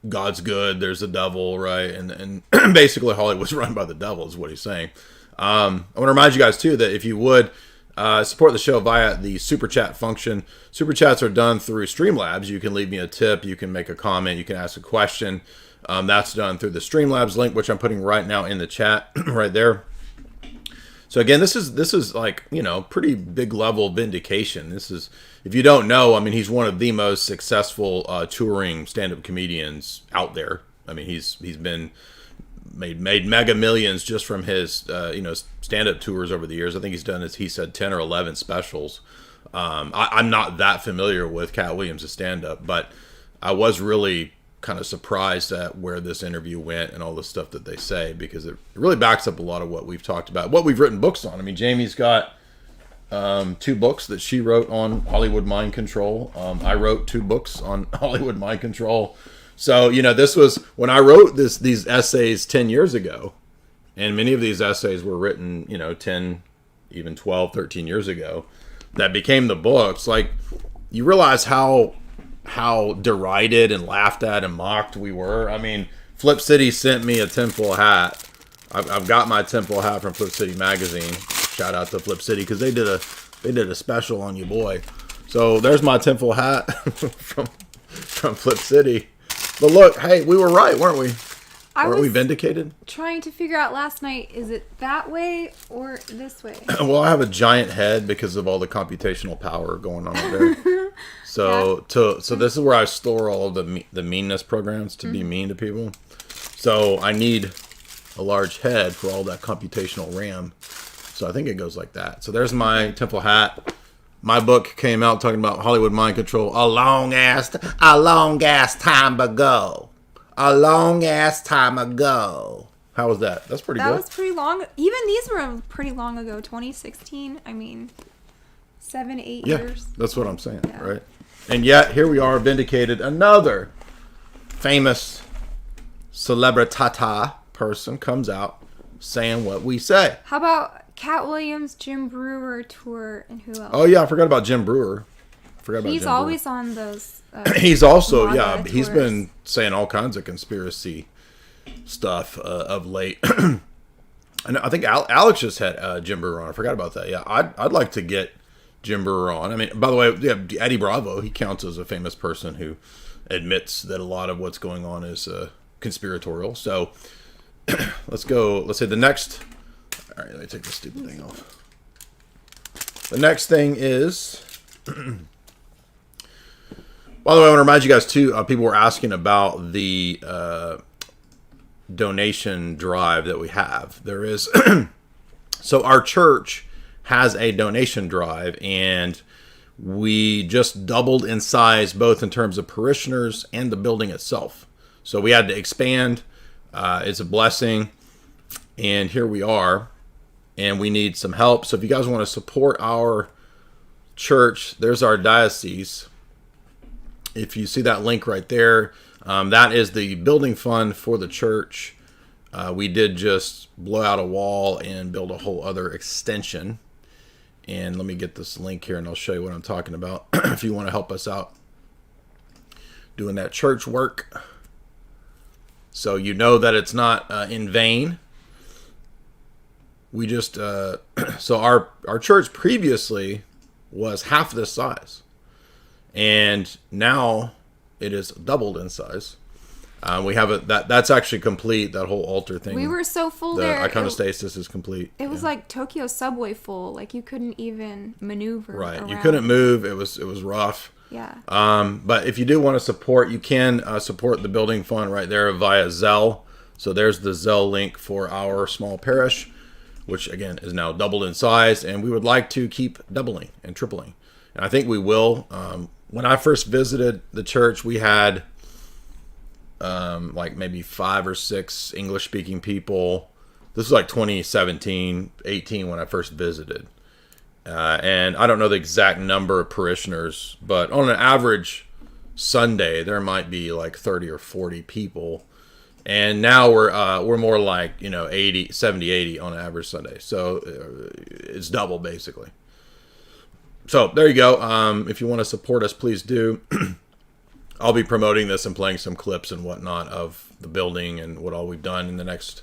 God's good, there's the devil, right? And basically Hollywood's run by the devil is what he's saying. I want to remind you guys too that if you would, support the show via the Super Chat function. Super Chats are done through Streamlabs. You can leave me a tip. You can make a comment. You can ask a question. That's done through the Streamlabs link, which I'm putting right now in the chat right there. So again, this is pretty big level vindication. This is, if you don't know, he's one of the most successful touring stand-up comedians out there. He's been made mega millions just from his stand-up tours over the years. I think he's done, as he said, 10 or 11 specials. I'm not that familiar with Katt Williams' stand-up, but I was really kind of surprised at where this interview went and all the stuff that they say, because it really backs up a lot of what we've talked about, what we've written books on. Jamie's got 2 books that she wrote on Hollywood mind control. I wrote 2 books on Hollywood mind control. So, this was when I wrote these essays 10 years ago, and many of these essays were written, 10, even 12, 13 years ago that became the books. Like, you realize how derided and laughed at and mocked we were. I mean, Flip City sent me a tinfoil hat. I've got my tinfoil hat from Flip City magazine. Shout out to Flip City because they did a special on you, boy. So there's my tinfoil hat from Flip City. But look, hey, we were right, weren't we? Weren't we vindicated? Trying to figure out last night, is it that way or this way? Well, I have a giant head because of all the computational power going on there. So so this is where I store all of the meanness programs to be mean to people. So I need a large head for all that computational RAM. So I think it goes like that. So there's my tinfoil hat. My book came out talking about Hollywood mind control a long ass time ago. A long ass time ago. How was that? That's pretty good. That was pretty long. Even these were pretty long ago. 2016. I mean, 7-8 years. That's what I'm saying, right? And yet, here we are, vindicated. Another famous celebritata person comes out saying what we say. How about Katt Williams, Jim Brewer tour, and who else? Oh, yeah, I forgot about Jim Brewer. He's always on those. He's also, he's been saying all kinds of conspiracy stuff of late. And I think Alex just had Jim Brewer on. I forgot about that. Yeah, I'd like to get Jim Brewer on. I mean, by the way, Eddie Bravo, he counts as a famous person who admits that a lot of what's going on is conspiratorial. So let's go. Let's say the next. All right, let me take this stupid thing off. The next thing is. By the way, I want to remind you guys too. People were asking about the donation drive that we have. There is. So our church has a donation drive, and we just doubled in size, both in terms of parishioners and the building itself. So we had to expand. It's a blessing, and here we are, and we need some help. So if you guys want to support our church, there's our diocese. If you see that link right there, that is the building fund for the church. We did just blow out a wall and build a whole other extension. And let me get this link here and I'll show you what I'm talking about if you want to help us out doing that church work. So you know that it's not in vain. We just, so our church previously was half this size. And now it is doubled in size. We have that's actually complete. That whole altar thing. We were so full there. The iconostasis is complete. It was like Tokyo subway full. Like you couldn't even maneuver. Right. Around. You couldn't move. It was rough. Yeah. But if you do want to support, you can support the building fund right there via Zelle. So there's the Zelle link for our small parish, which again is now doubled in size, and we would like to keep doubling and tripling. And I think we will. When I first visited the church, we had like maybe 5 or 6 English-speaking people. This was like 2017, 18 when I first visited. And I don't know the exact number of parishioners, but on an average Sunday, there might be like 30 or 40 people. And now we're more like, 80, 70, 80 on an average Sunday. So it's double basically. So there you go. If you want to support us, please do. I'll be promoting this and playing some clips and whatnot of the building and what all we've done in the next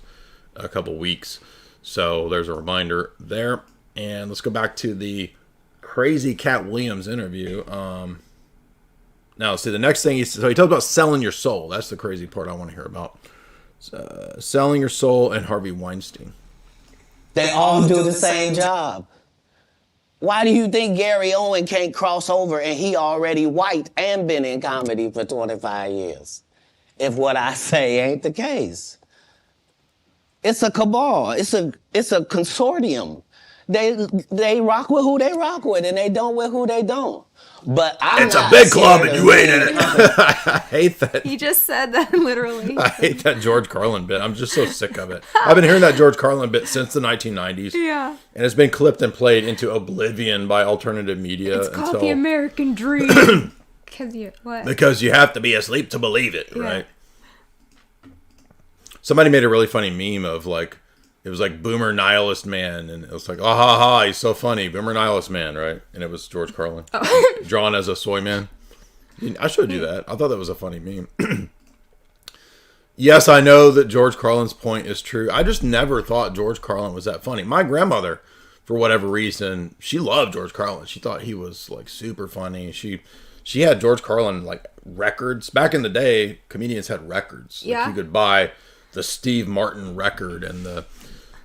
couple weeks. So there's a reminder there. And let's go back to the crazy Katt Williams interview. Now, see, the next thing he talked about selling your soul. That's the crazy part I want to hear about. Selling your soul and Harvey Weinstein. They all do the same job. Why do you think Gary Owen can't cross over and he already white and been in comedy for 25 years? If what I say ain't the case. It's a cabal. It's a consortium. They rock with who they rock with and they don't with who they don't. But it's a big club and you ain't in it. I hate that. He just said that literally. I hate that George Carlin bit. I'm just so sick of it. I've been hearing that George Carlin bit since the 1990s. Yeah. And it's been clipped and played into oblivion by alternative media. It's called the American dream. Because you have to be asleep to believe it, right? Somebody made a really funny meme of like it was like Boomer Nihilist Man, and it was like, oh ha ha, he's so funny, Boomer Nihilist Man, right? And it was George Carlin drawn as a soy man. I showed you that. I thought that was a funny meme. Yes, I know that George Carlin's point is true. I just never thought George Carlin was that funny. My grandmother, for whatever reason, she loved George Carlin. She thought he was like super funny. She had George Carlin like records. Back in the day, comedians had records. Yeah. Like, you could buy the Steve Martin record and the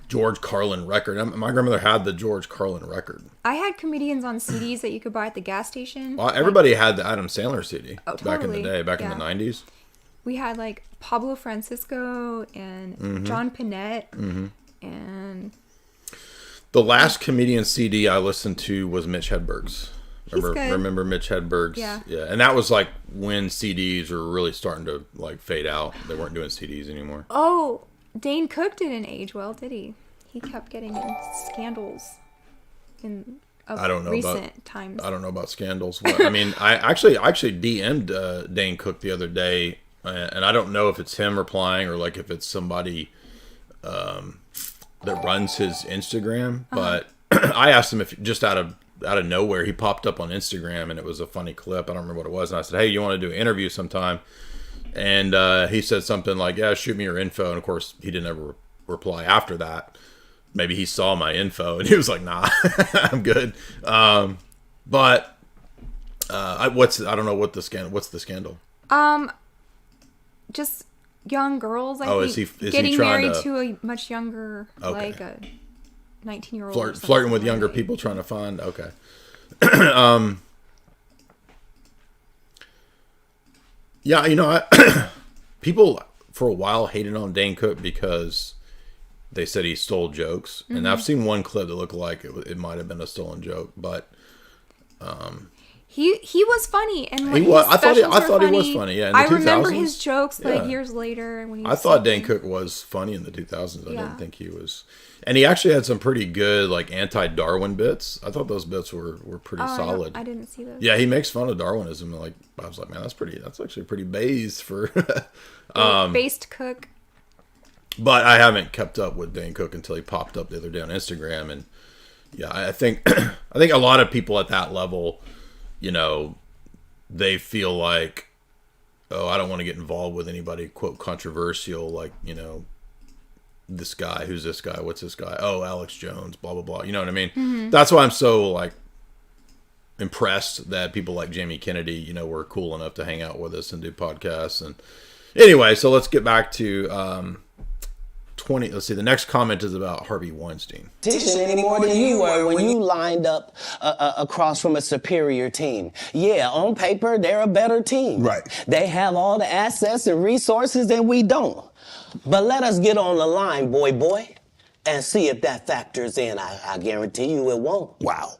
George Carlin record. My grandmother had the George Carlin record. I had comedians on CDs that you could buy at the gas station. Well, everybody had the Adam Sandler CD totally. back in the day, back in the 90s. We had like Pablo Francisco and John Panette and the last comedian CD I listened to was Mitch Hedberg's. Remember Mitch Hedberg's? Yeah. And that was like when CDs were really starting to like fade out. They weren't doing CDs anymore. Oh, Dane Cook didn't age well, did he? He kept getting in scandals I don't know recent times. I don't know about scandals. Well, I mean, I actually DM'd Dane Cook the other day, and I don't know if it's him replying or like if it's somebody that runs his Instagram. But I asked him if just out of nowhere he popped up on Instagram, and it was a funny clip. I don't remember what it was, and I said, "Hey, you want to do an interview sometime?" And he said something like, "Yeah, shoot me your info." And of course, he didn't ever reply after that. Maybe he saw my info and he was like, "Nah, I'm good." But I don't know what the scandal. What's the scandal? Just young girls. I think is getting he trying married to a much younger, like a 19-year-old. Flirting with younger people, trying to find. Okay. Yeah, people for a while hated on Dane Cook because they said he stole jokes, and I've seen one clip that looked like it might have been a stolen joke, but he was funny, and I thought he was funny. Yeah, in the 2000s, remember his jokes like years later when I thought Dane Cook was funny in the 2000s. I didn't think he was, and he actually had some pretty good like anti-Darwin bits. I thought those bits were pretty solid. I didn't see those. Yeah, he makes fun of Darwinism. Like I was like, man, that's actually pretty based for based Cook. But I haven't kept up with Dane Cook until he popped up the other day on Instagram, and yeah, I think a lot of people at that level, they feel like, oh, I don't want to get involved with anybody quote controversial, like this guy, who's this guy, what's this guy? Oh, Alex Jones, blah blah blah. You know what I mean? Mm-hmm. That's why I'm so like impressed that people like Jamie Kennedy, were cool enough to hang out with us and do podcasts. And anyway, so let's get back to. Let's see, the next comment is about Harvey Weinstein. Any more than you were when you lined up across from a superior team. Yeah, on paper, they're a better team. Right. They have all the assets and resources and we don't. But let us get on the line, boy, and see if that factors in. I guarantee you it won't. Wow.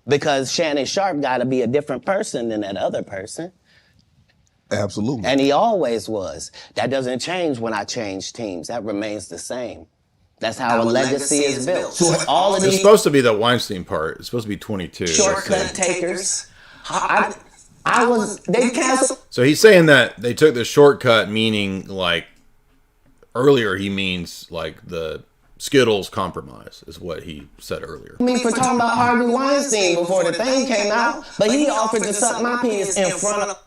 Because Shannon Sharp got to be a different person than that other person. Absolutely. And he always was. That doesn't change when I change teams. That remains the same. That's how a legacy is built. So all of it's these supposed to be the Weinstein part. It's supposed to be 22. shortcut takers. They canceled. So he's saying that they took the shortcut, meaning like earlier he means like the Skittles compromise is what he said earlier. Me for talking about Harvey Weinstein before the thing came out, but he offered to suck my penis in front of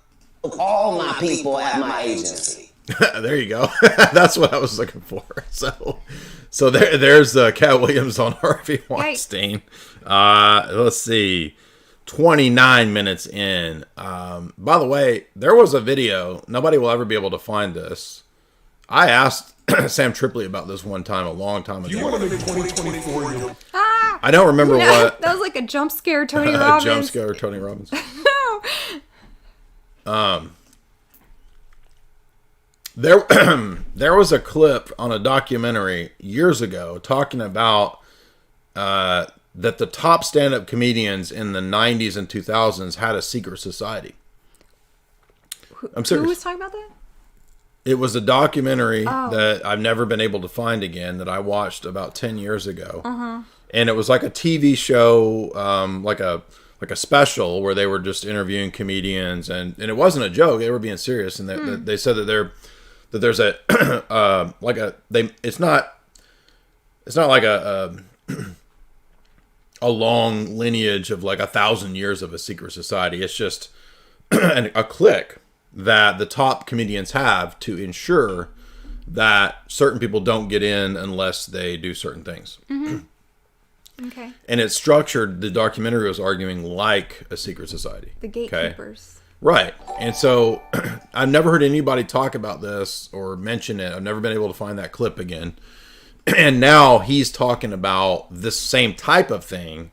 all my people at my agency. There you go. That's what I was looking for. So there's Katt Williams on Harvey Weinstein. Let's see. 29 minutes in. By the way, there was a video. Nobody will ever be able to find this. I asked Sam Tripoli about this one time, a long time ago. You want to make 2024 I don't remember what. That was like a jump scare, Tony Robbins. Jump scare, Tony Robbins. No. There was a clip on a documentary years ago talking about that the top stand-up comedians in the 90s and 2000s had a secret society. I'm serious. Who was talking about that? It was a documentary that I've never been able to find again that I watched about 10 years ago. Uh-huh. And it was like a TV show, like a special where they were just interviewing comedians, and it wasn't a joke. They were being serious, and they said that there's a it's not it's not like a long lineage of like 1,000 years of a secret society. It's just a clique that the top comedians have to ensure that certain people don't get in unless they do certain things. Okay. And it's structured, the documentary was arguing, like a secret society. The gatekeepers. Okay? Right. And so I've never heard anybody talk about this or mention it. I've never been able to find that clip again. And now he's talking about this same type of thing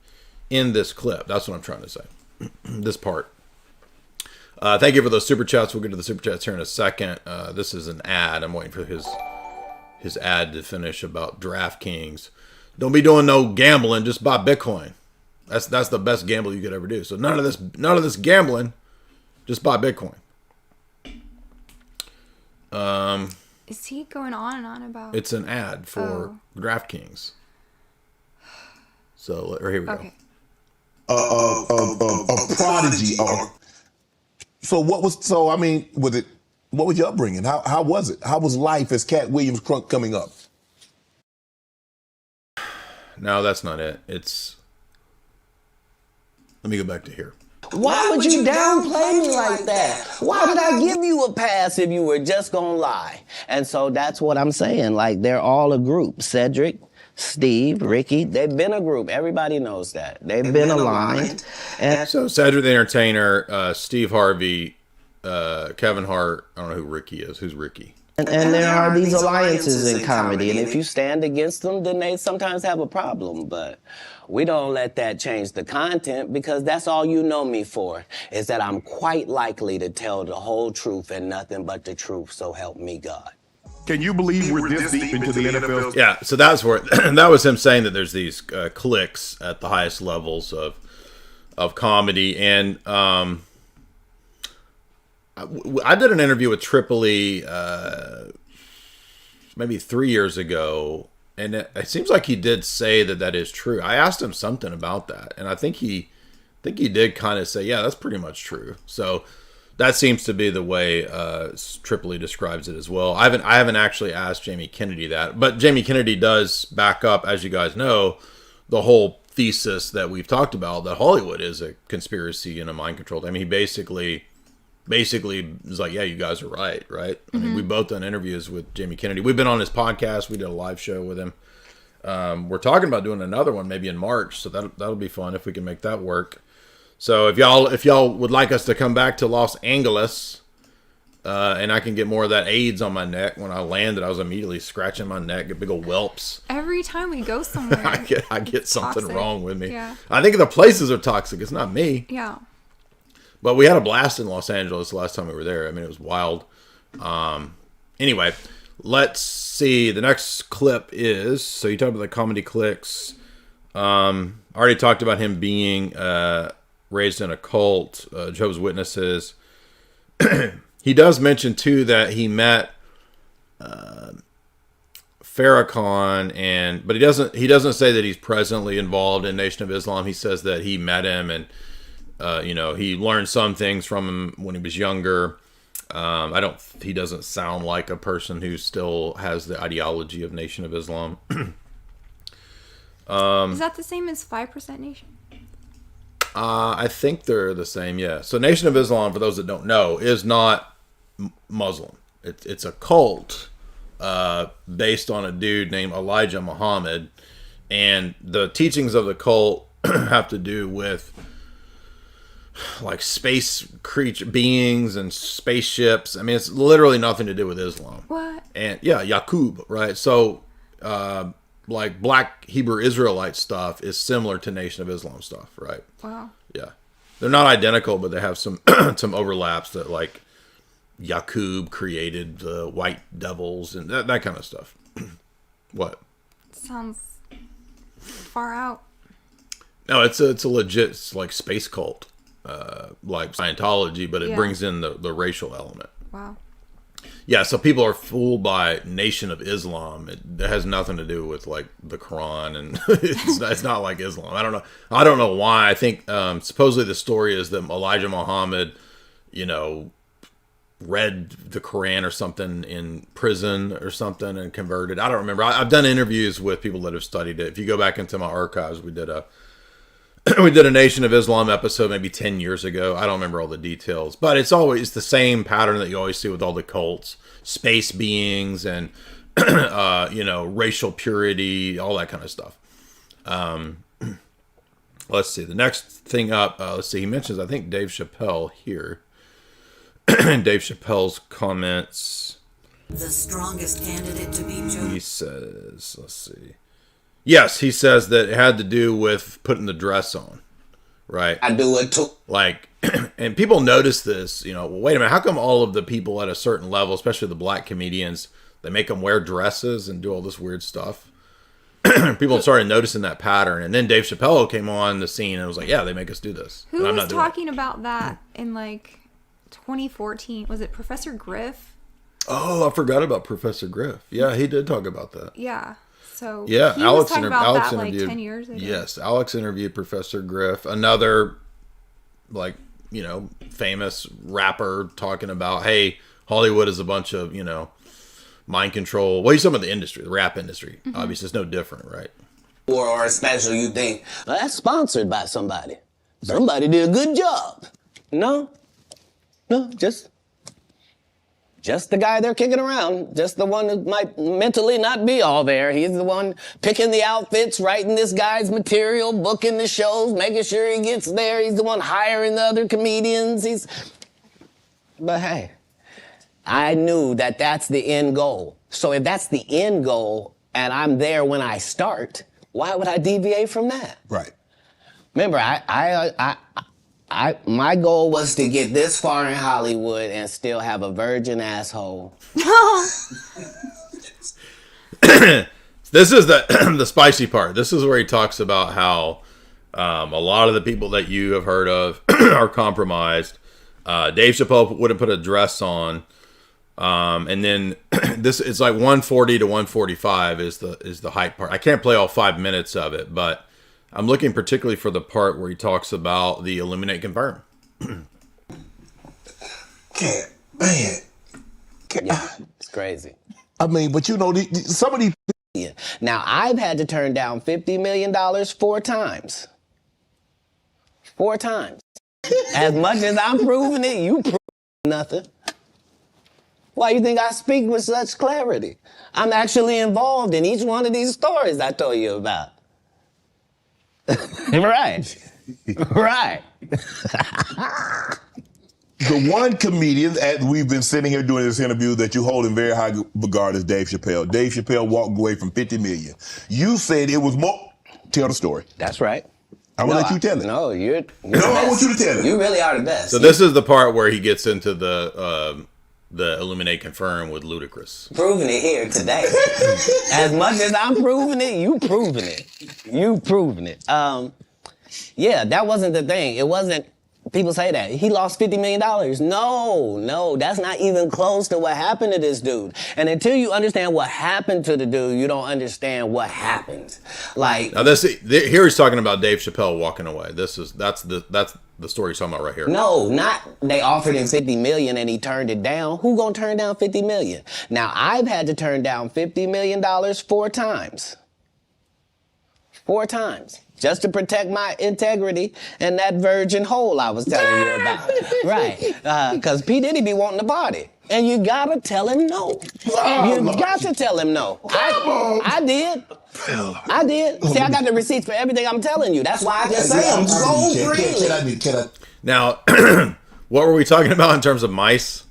in this clip. That's what I'm trying to say. This part. Thank you for those super chats. We'll get to the super chats here in a second. This is an ad. I'm waiting for his ad to finish about DraftKings. Don't be doing no gambling. Just buy Bitcoin. That's the best gamble you could ever do. So none of this gambling. Just buy Bitcoin. Is he going on and on about? It's an ad for DraftKings. So here we go. A prodigy. What was your upbringing? How was it? How was life as Katt Williams Crunk coming up? No, that's not it. Let me go back to here. Why would you downplay me like that? Why did I give you a pass if you were just gonna lie? And so that's what I'm saying. Like, they're all a group. Cedric, Steve, Ricky, they've been a group. Everybody knows that. They've been aligned. And so Cedric the Entertainer, Steve Harvey, Kevin Hart, I don't know who Ricky is. Who's Ricky? And there are these alliances in comedy, and if you stand against them, then they sometimes have a problem. But we don't let that change the content, because that's all you know me for, is that I'm quite likely to tell the whole truth and nothing but the truth, so help me God. Can you believe we're this deep into the NFL? Yeah, so that's where that was him saying that there's these cliques at the highest levels of comedy. And I did an interview with Tripoli maybe 3 years ago, and it seems like he did say that is true. I asked him something about that, and I think he did kind of say, yeah, that's pretty much true. So that seems to be the way Tripoli describes it as well. I haven't actually asked Jamie Kennedy that, but Jamie Kennedy does back up, as you guys know, the whole thesis that we've talked about, that Hollywood is a conspiracy and a mind control. I mean, he basically is like, yeah, you guys are right? I mean, we've both done interviews with Jamie Kennedy. We've been on his podcast. We did a live show with him. We're talking about doing another one maybe in March, so that'll be fun if we can make that work. So if y'all would like us to come back to Los Angeles, and I can get more of that AIDS on my neck. When I landed, I was immediately scratching my neck, get big old whelps. Every time we go somewhere, I get something toxic. wrong with me. Yeah. I think the places are toxic. It's not me. Yeah. But we had a blast in Los Angeles the last time we were there. I mean, it was wild. Anyway, let's see. The next clip is, so you talked about the comedy cliques. I already talked about him being raised in a cult, Jehovah's Witnesses. He does mention, too, that he met Farrakhan, but he doesn't say that he's presently involved in Nation of Islam. He says that he met him and he learned some things from him when he was younger. He doesn't sound like a person who still has the ideology of Nation of Islam. Is that the same as 5% Nation? I think they're the same, yeah. So Nation of Islam, for those that don't know, is not Muslim. It's a cult based on a dude named Elijah Muhammad. And the teachings of the cult have to do with like space creature beings and spaceships. I mean, it's literally nothing to do with Islam. What? And yeah, Yaqub, right? So like Black Hebrew Israelite stuff is similar to Nation of Islam stuff, right? Wow. Yeah, they're not identical, but they have some some overlaps. That like Yaqub created the white devils and that kind of stuff. What? Sounds far out. No, it's a legit like space cult. Like Scientology, but it brings in the racial element. Wow. Yeah, so people are fooled by Nation of Islam. It has nothing to do with like the Quran, and it's not like Islam. I don't know why. I think supposedly the story is that Elijah Muhammad, read the Quran or something in prison or something and converted. I don't remember. I've done interviews with people that have studied it. If you go back into my archives, we did a Nation of Islam episode maybe 10 years ago. I don't remember all the details, but it's always the same pattern that you always see with all the cults: space beings and racial purity, all that kind of stuff. Let's see. The next thing up, let's see. He mentions, I think, Dave Chappelle here. Dave Chappelle's comments. The strongest candidate to be Joe. He says, let's see. Yes, he says that it had to do with putting the dress on, right? I do it too. Like, and people notice this, well, wait a minute, how come all of the people at a certain level, especially the black comedians, they make them wear dresses and do all this weird stuff? People started noticing that pattern, and then Dave Chappelle came on the scene and was like, "Yeah, they make us do this." Who was talking about that in 2014? Was it Professor Griff? Oh, I forgot about Professor Griff. Yeah, he did talk about that. Yeah. So yeah, he Alex was talking about Alex that interviewed 10 years ago. Yes, Alex interviewed Professor Griff, another famous rapper, talking about, hey, Hollywood is a bunch of mind control. Well, he's talking about the industry, the rap industry. Mm-hmm. Obviously, it's no different, right? Or a special, you think, well, that's sponsored by somebody. Somebody did a good job. No, just the guy they're kicking around. Just the one that might mentally not be all there. He's the one picking the outfits, writing this guy's material, booking the shows, making sure he gets there. He's the one hiring the other comedians. But hey, I knew that that's the end goal. So if that's the end goal and I'm there when I start, why would I deviate from that? Right. Remember, my goal was to get this far in Hollywood and still have a virgin asshole. This is the spicy part. This is where he talks about how a lot of the people that you have heard of are compromised. Dave Chappelle wouldn't put a dress on. And then this it's like 140 to 145 is the hype part. I can't play all 5 minutes of it, but I'm looking particularly for the part where he talks about the eliminate confirm. Katt, man. Yeah, it's crazy. I mean, but some of these. Yeah. Now, I've had to turn down $50 million 4 times. 4 times. As much as I'm proving it, you prove nothing. Why you think I speak with such clarity? I'm actually involved in each one of these stories I told you about. Right. Right. The one comedian, as we've been sitting here doing this interview, that you hold in very high regard is Dave Chappelle. Dave Chappelle walked away from $50 million. You said it was more. Tell the story. That's right. I'm going to let you tell it. No, you're I want you to tell it. You really are the best. So this is the part where he gets into the eliminate confirm with Ludacris. Proving it here today. As much as I'm proving it, you proving it. You proving it. Yeah, that wasn't the thing. It wasn't. People say that. He lost $50 million. No, that's not even close to what happened to this dude. And until you understand what happened to the dude, you don't understand what happened. Like now, here he's talking about Dave Chappelle walking away. That's the story he's talking about right here. No, not they offered him $50 million and he turned it down. Who gonna turn down $50 million? Now I've had to turn down $50 million 4 times. 4 times. Just to protect my integrity and that virgin hole I was telling you about. Right. Because P. Diddy be wanting to party. And you gotta tell him no. You got to tell him no. I did. I did. See, I got the receipts for everything I'm telling you. That's why I just say them so freely. Now, what were we talking about in terms of mice?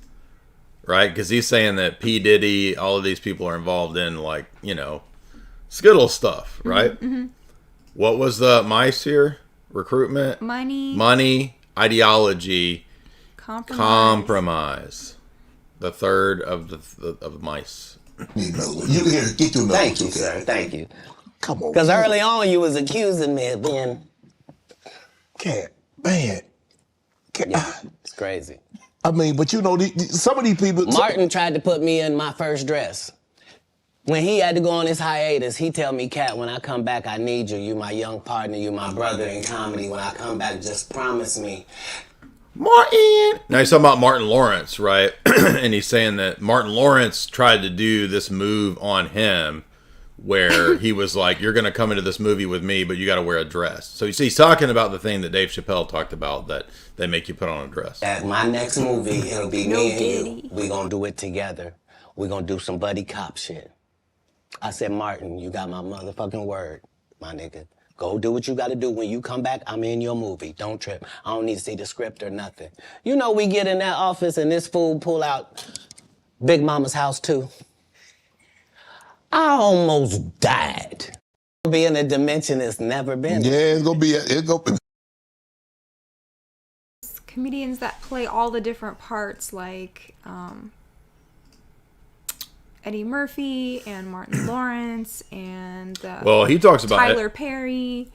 Right? Because he's saying that P. Diddy, all of these people are involved in, Skittle stuff, right? Mm-hmm. What was the mice here? Recruitment? Money, ideology, compromise. The third of the mice. You here, get your notes. Thank you, sir. Thank you. Come on. Because early on you was accusing me of being... Katt, man. Yeah, it's crazy. I mean, but some of these people... Martin tried to put me in my first dress. When he had to go on his hiatus, he tell me, Katt, when I come back, I need you. You my young partner. You my brother in comedy. When I come back, just promise me Martin. Now he's talking about Martin Lawrence, right? And he's saying that Martin Lawrence tried to do this move on him where he was like, you're going to come into this movie with me, but you got to wear a dress. So you see, he's talking about the thing that Dave Chappelle talked about, that they make you put on a dress. At my next movie, it'll be me and you. We're going to do it together. We're going to do some buddy cop shit. I said, Martin, you got my motherfucking word, my nigga. Go do what you got to do. When you come back, I'm in your movie. Don't trip. I don't need to see the script or nothing. You know, we get in that office and this fool pull out Big Mama's House 2. I almost died. Be in a dimension it's never been. Yeah, it's gonna be. Comedians that play all the different parts, like Eddie Murphy and Martin Lawrence and well, he talks about Tyler Perry.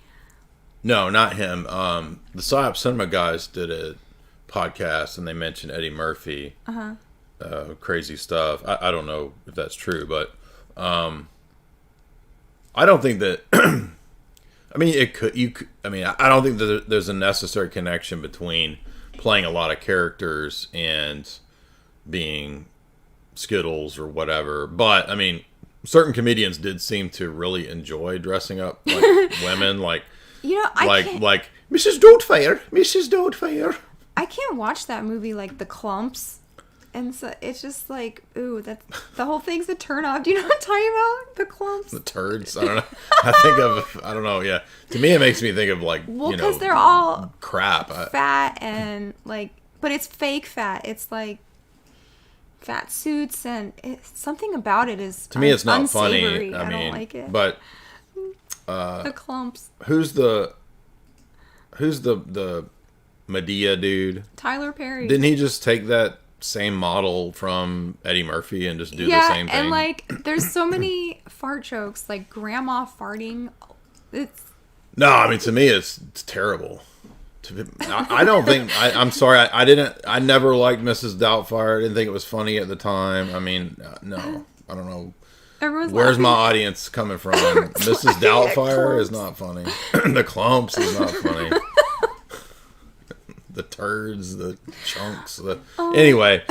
No, not him. The Psyop Cinema guys did a podcast and they mentioned Eddie Murphy. Crazy stuff. I don't know if that's true, but I don't think that. I mean, it could. I mean, I don't think that there's a necessary connection between playing a lot of characters and being Skittles or whatever. But I mean, certain comedians did seem to really enjoy dressing up like women, like like Mrs. Doubtfire. I can't watch that movie, like The Clumps. And so it's just like, ooh, that the whole thing's a turn off. Do you know what I'm talking about? The Clumps. The turds. I don't know. I don't know. Yeah. To me, it makes me think of like, because they're all crap. Fat and like, but it's fake fat. It's like fat suits and something about it is to me, it's not unsavory. funny. I don't like it. But the Clumps. Who's the Medea dude? Tyler Perry. Didn't he just take that same model from Eddie Murphy and just do the same thing? And like there's so many fart jokes, like grandma farting. No, I mean, to me it's terrible. I don't think I'm sorry, I never liked Mrs. Doubtfire. I didn't think it was funny at the time. I mean, no, I don't know. Where's my audience coming from? Mrs. Doubtfire is not funny. The Clumps is not funny. The turds, the chunks. Anyway,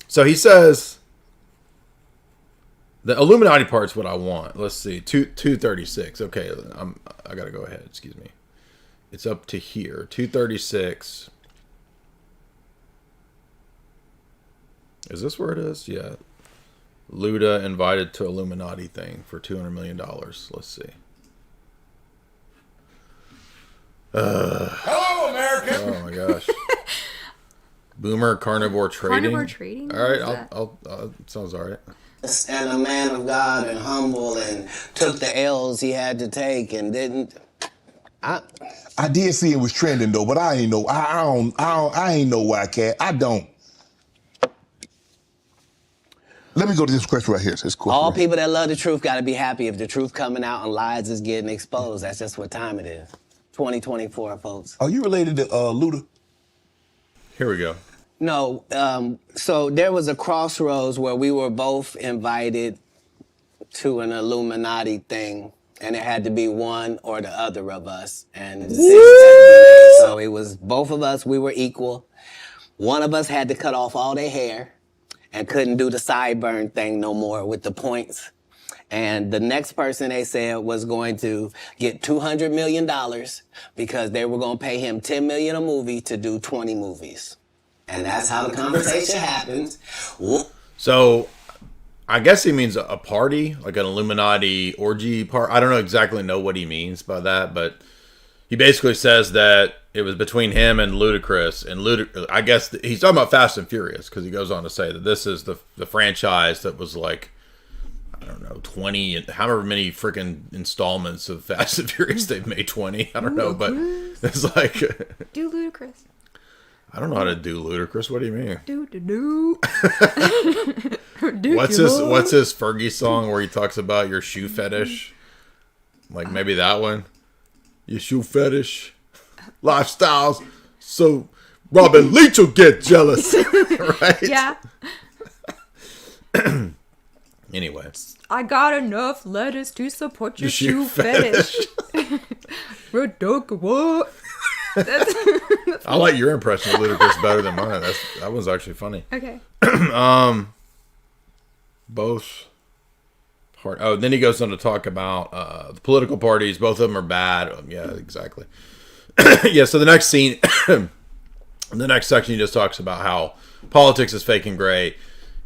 so he says the Illuminati part's what I want. Let's see, 236. Okay, I gotta go ahead. Excuse me. It's up to here, 236. Is this where it is? Yeah. Luda invited to Illuminati thing for $200 million. Let's see. Hello, America. Oh my gosh. Boomer Carnivore Trading. Carnivore Trading? All right, I'll sounds all right. And a man of God and humble and took the L's he had to take and didn't. I did see it was trending though, but I ain't know. I ain't know why, Cat. I don't. Let me go to this question right here. This question All right people that love the truth got to be happy if the truth coming out and lies is getting exposed. That's just what time it is. 2024, folks. Are you related to Luda? Here we go. No, so there was a crossroads where we were both invited to an Illuminati thing, and it had to be one or the other of us. And the decisions had to be made. So it was both of us, we were equal. One of us had to cut off all their hair and couldn't do the sideburn thing no more with the points. And the next person, they said, was going to get $200 million because they were going to pay him $10 million a movie to do 20 movies. And that's how the conversation happened. So I guess he means a party, like an Illuminati orgy part. I don't exactly know what he means by that, but he basically says that it was between him and Ludacris. And I guess he's talking about Fast and Furious because he goes on to say that this is the franchise that was like, I don't know, 20, however many freaking installments of Fast and Furious they've made. 20, I don't know, but it's like do Ludacris. I don't know how to do Ludacris. What do you mean? Do. What's his Fergie song where he talks about your shoe fetish? Like maybe that one. Your shoe fetish lifestyles. So Robin Leach will get jealous, right? Yeah. Anyway, I got enough lettuce to support your shoe fetish. What? That's I like your impression of Ludacris better than mine. That was actually funny. Okay. Both. Then he goes on to talk about the political parties. Both of them are bad. Yeah, exactly. Yeah, so the next scene, the next section, he just talks about how politics is fake and gray.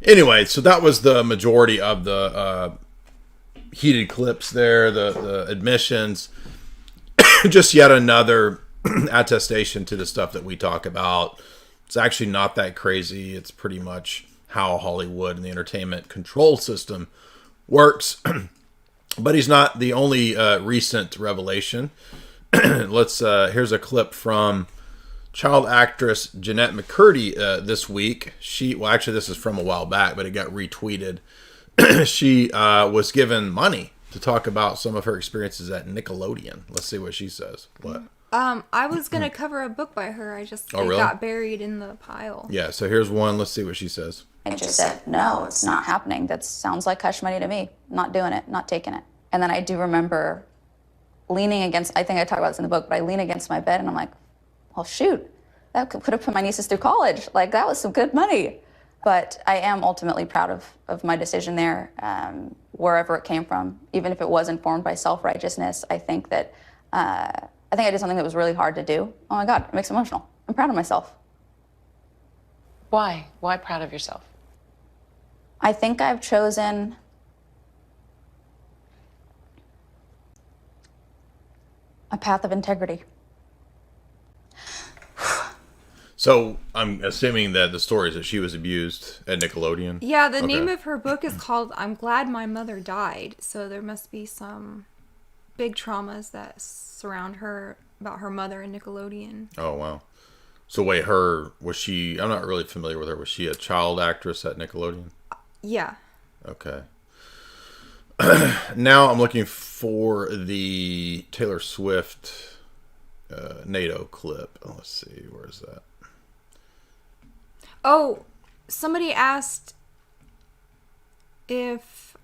Anyway, so that was the majority of the heated clips there, the admissions. Just yet another attestation to the stuff that we talk about. It's actually not that crazy. It's pretty much how Hollywood and the entertainment control system works. But he's not the only recent revelation. Here's a clip from child actress Jeanette McCurdy this week. This is from a while back, but it got retweeted. She was given money to talk about some of her experiences at Nickelodeon. Let's see what she says. What? I was gonna cover a book by her. It really? got buried in the pile. Yeah, so here's one. Let's see what she says. I just said, no, it's not happening. That sounds like hush money to me. Not doing it, not taking it. And then I do remember leaning against, I think I talk about this in the book, but I lean against my bed and I'm like, well, shoot, that could have put my nieces through college. Like, that was some good money. But I am ultimately proud of my decision there, wherever it came from. Even if it was informed by self-righteousness, I think that, I did something that was really hard to do. Oh my God, it makes me emotional. I'm proud of myself. Why? Why proud of yourself? I think I've chosen a path of integrity. So I'm assuming that the story is that she was abused at Nickelodeon. Yeah, the name of her book is called I'm Glad My Mother Died. So there must be some big traumas that surround her about her mother and Nickelodeon. Oh, wow. So wait, was she, I'm not really familiar with her. Was she a child actress at Nickelodeon? Yeah. Okay. Now I'm looking for the Taylor Swift NATO clip. Let's see, where is that? Oh, somebody asked if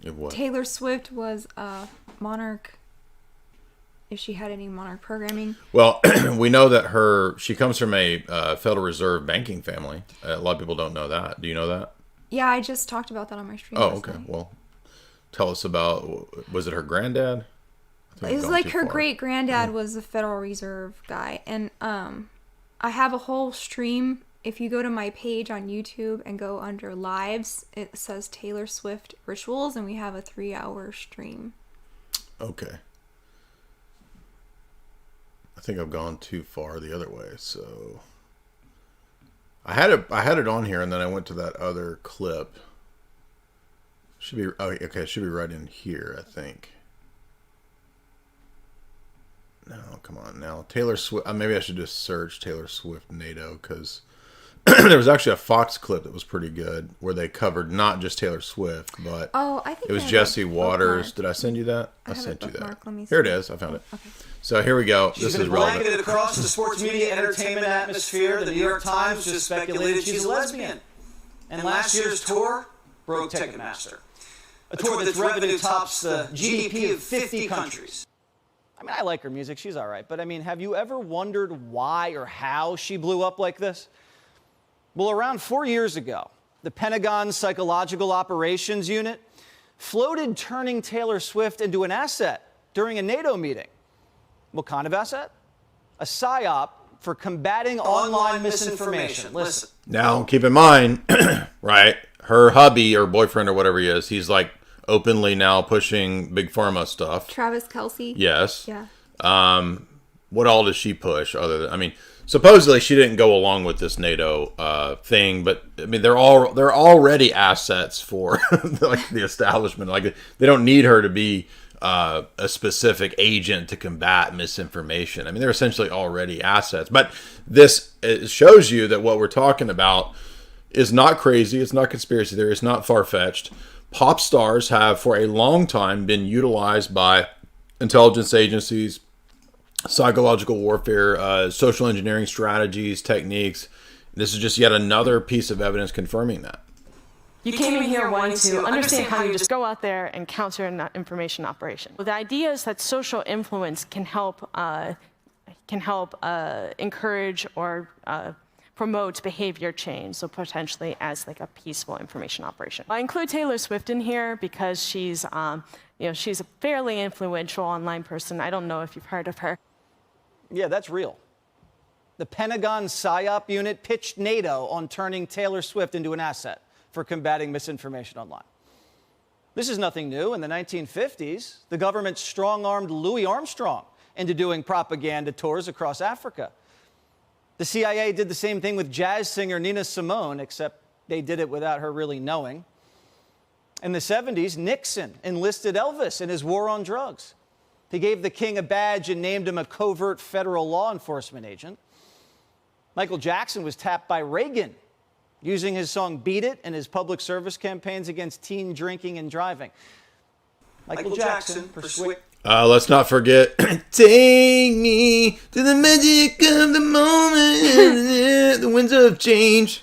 what? Taylor Swift was a Monarch, if she had any Monarch programming. Well, we know that she comes from a Federal Reserve banking family. A lot of people don't know that. Do you know that? Yeah, I just talked about that on my stream. Oh, okay. Night. Well, tell us about, was it her granddad? It was like her great granddad was the Federal Reserve guy. And I have a whole stream. If you go to my page on YouTube and go under lives, it says Taylor Swift rituals, and we have a 3-hour stream. Okay. I think I've gone too far the other way, so I had it on here, and then I went to that other clip. Should be okay. It should be right in here, I think. No, come on now. Taylor Swift. Maybe I should just search Taylor Swift NATO, because there was actually a Fox clip that was pretty good where they covered not just Taylor Swift, but I think it was Jesse Waters. Did I send you that? I sent you that. Here it is. I found it. Okay. So here we go. She's been blanketed across the sports media entertainment atmosphere. The New York Times just speculated she's a lesbian. And last year's tour broke Ticketmaster. A tour that's revenue tops the GDP of 50 countries. I mean, I like her music. She's all right. But, I mean, have you ever wondered why or how she blew up like this? Well, around 4 years ago, the Pentagon's Psychological Operations Unit floated turning Taylor Swift into an asset during a NATO meeting. What kind of asset? A psyop for combating online misinformation. Listen. Now, keep in mind, right, her hubby or boyfriend or whatever he is, he's like openly now pushing Big Pharma stuff. Travis Kelce. Yes. Yeah. What all does she push other than, I mean, supposedly she didn't go along with this NATO thing, but I mean, they're already assets for like the establishment. Like, they don't need her to be a specific agent to combat misinformation. I mean, they're essentially already assets. But this shows you that what we're talking about is not crazy. It's not conspiracy theory. It's not far-fetched. Pop stars have for a long time been utilized by intelligence agencies, psychological warfare, social engineering strategies, techniques. This is just yet another piece of evidence confirming that. You came in here wanting to understand how you just go out there and counter an information operation. Well, the idea is that social influence can help can help encourage or promote behavior change, so potentially as like a peaceful information operation. I include Taylor Swift in here because she's, she's a fairly influential online person. I don't know if you've heard of her. Yeah, that's real. The Pentagon PSYOP unit pitched NATO on turning Taylor Swift into an asset for combating misinformation online. This is nothing new. In the 1950s, the government strong-armed Louis Armstrong into doing propaganda tours across Africa. The CIA did the same thing with jazz singer Nina Simone, except they did it without her really knowing. In the 70s, Nixon enlisted Elvis in his war on drugs. He gave the king a badge and named him a covert federal law enforcement agent. Michael Jackson was tapped by Reagan using his song Beat It in his public service campaigns against teen drinking and driving. Michael Jackson persuaded... Let's not forget, take me to the magic of the moment, the winds of change.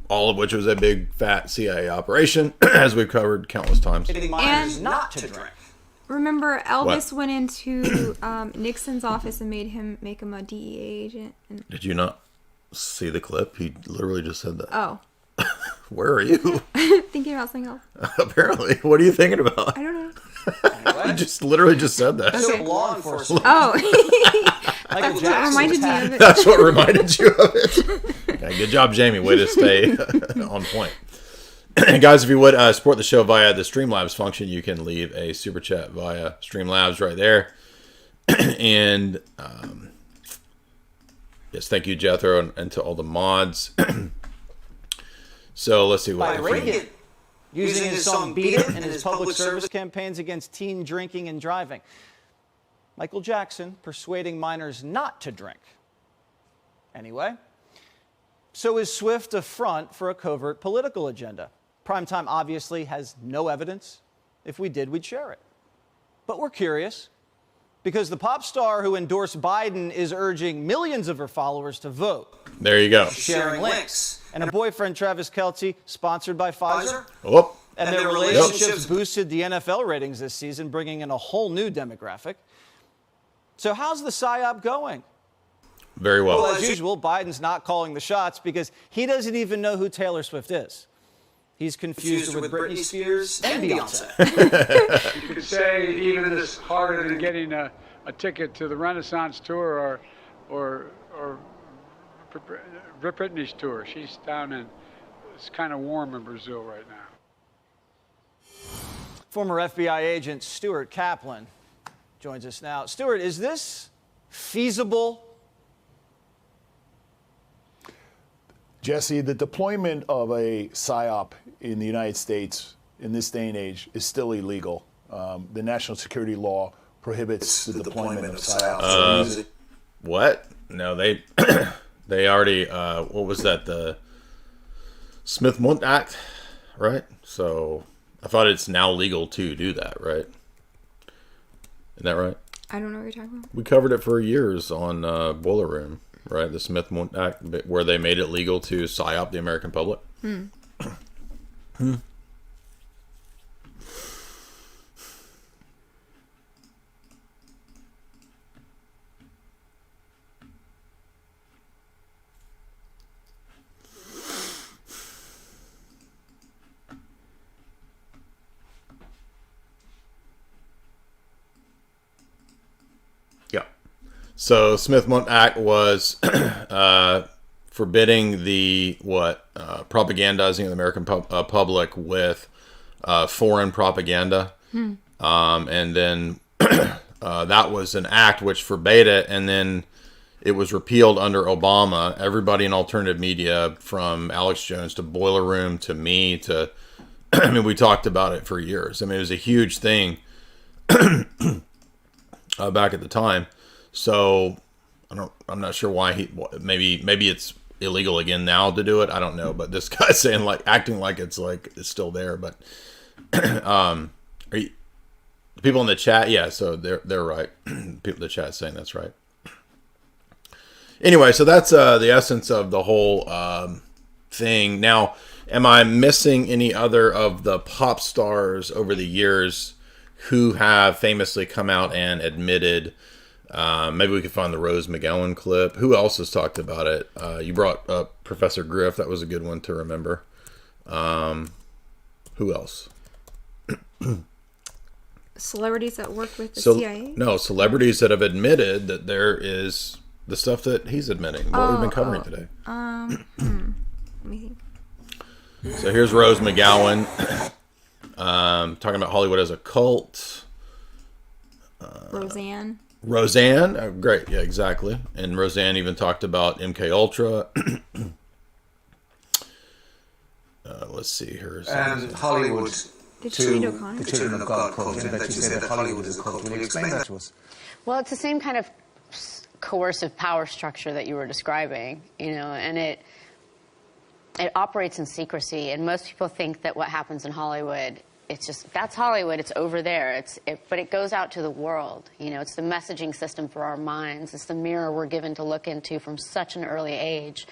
All of which was a big, fat CIA operation, as we've covered countless times. And not to drink. Remember, Elvis went into Nixon's office and made him make him a DEA agent. And... Did you not see the clip? He literally just said that. Oh. Where are you? Thinking about something else. Apparently. What are you thinking about? I don't know. You just literally just said that. Okay. Law enforcement. Oh. Michael That's what reminded me of it. That's what reminded you of it. Okay, good job, Jamie. Way to stay on point. Guys, if you would support the show via the Streamlabs function, you can leave a super chat via Streamlabs right there. And yes, thank you, Jethro, and to all the mods. So let's see what. By Reagan, using his song "Beat It" in his public service campaigns against teen drinking and driving. Michael Jackson persuading minors not to drink. Anyway, so is Swift a front for a covert political agenda? Primetime obviously has no evidence. If we did, we'd share it. But we're curious because the pop star who endorsed Biden is urging millions of her followers to vote. There you go. Sharing links. And her boyfriend, Travis Kelce, sponsored by Pfizer. Oh. And their relationships boosted the NFL ratings this season, bringing in a whole new demographic. So how's the PSYOP going? Very well. Well, as usual, Biden's not calling the shots because he doesn't even know who Taylor Swift is. He's confused her with Britney Spears and Beyonce. You could say even this harder than getting a ticket to the Renaissance tour or Britney's tour. She's down in, it's kind of warm in Brazil right now. Former FBI agent Stuart Kaplan joins us now. Stuart, is this feasible? Jesse, the deployment of a PSYOP in the United States in this day and age is still illegal. The national security law prohibits the deployment of PSYOPs. What? No, they they already, what was that, the Smith-Mundt Act, right? So I thought it's now legal to do that, right? Isn't that right? I don't know what you're talking about. We covered it for years on Boiler Room, right? The Smith-Mundt Act, where they made it legal to PSYOP the American public. So Smith-Mundt Act was forbidding the propagandizing of the American public with foreign propaganda, and then that was an act which forbade it, and then it was repealed under Obama. Everybody in alternative media, from Alex Jones to Boiler Room to me to, I mean, we talked about it for years. I mean, it was a huge thing back at the time. So I'm not sure why maybe it's illegal again now to do it. I don't know, but this guy's saying acting like it's still there. But are you, the people in the chat? Yeah, so they're right. People in the chat saying that's right. Anyway, so that's the essence of the whole thing. Now, am I missing any other of the pop stars over the years who have famously come out and admitted Maybe we could find the Rose McGowan clip. Who else has talked about it? You brought up Professor Griff. That was a good one to remember. Who else? Celebrities that work with the CIA? No, celebrities that have admitted that there is the stuff that he's admitting. What we've been covering today. Let me think. So here's Rose McGowan talking about Hollywood as a cult. Roseanne, oh, great, yeah, exactly. And Roseanne even talked about MK Ultra. Let's see here. And Hollywood. The Children of God cult. That you say that Hollywood is a cult. Will you explain that to us? Well, it's the same kind of coercive power structure that you were describing, and it operates in secrecy. And most people think that what happens in Hollywood, it's just, that's Hollywood, it's over there. But it goes out to the world. It's the messaging system for our minds. It's the mirror we're given to look into from such an early age.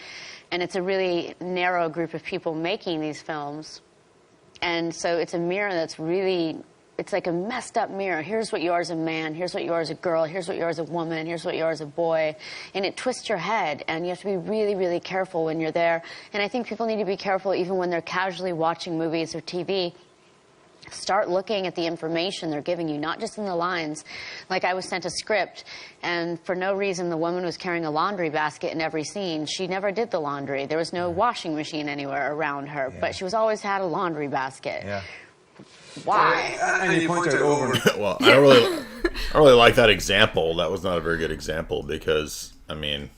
And it's a really narrow group of people making these films. And so it's a mirror that's really, it's like a messed up mirror. Here's what you are as a man, here's what you are as a girl, here's what you are as a woman, here's what you are as a boy. And it twists your head, and you have to be really, really careful when you're there. And I think people need to be careful even when they're casually watching movies or TV. Start looking at the information they're giving you, not just in the lines. Like, I was sent a script, and for no reason the woman was carrying a laundry basket in every scene. She never did the laundry. There was no washing machine anywhere around her, but she was always had a laundry basket. Yeah. Why? And you pointed over. Well, I don't really like that example. That was not a very good example because, I mean,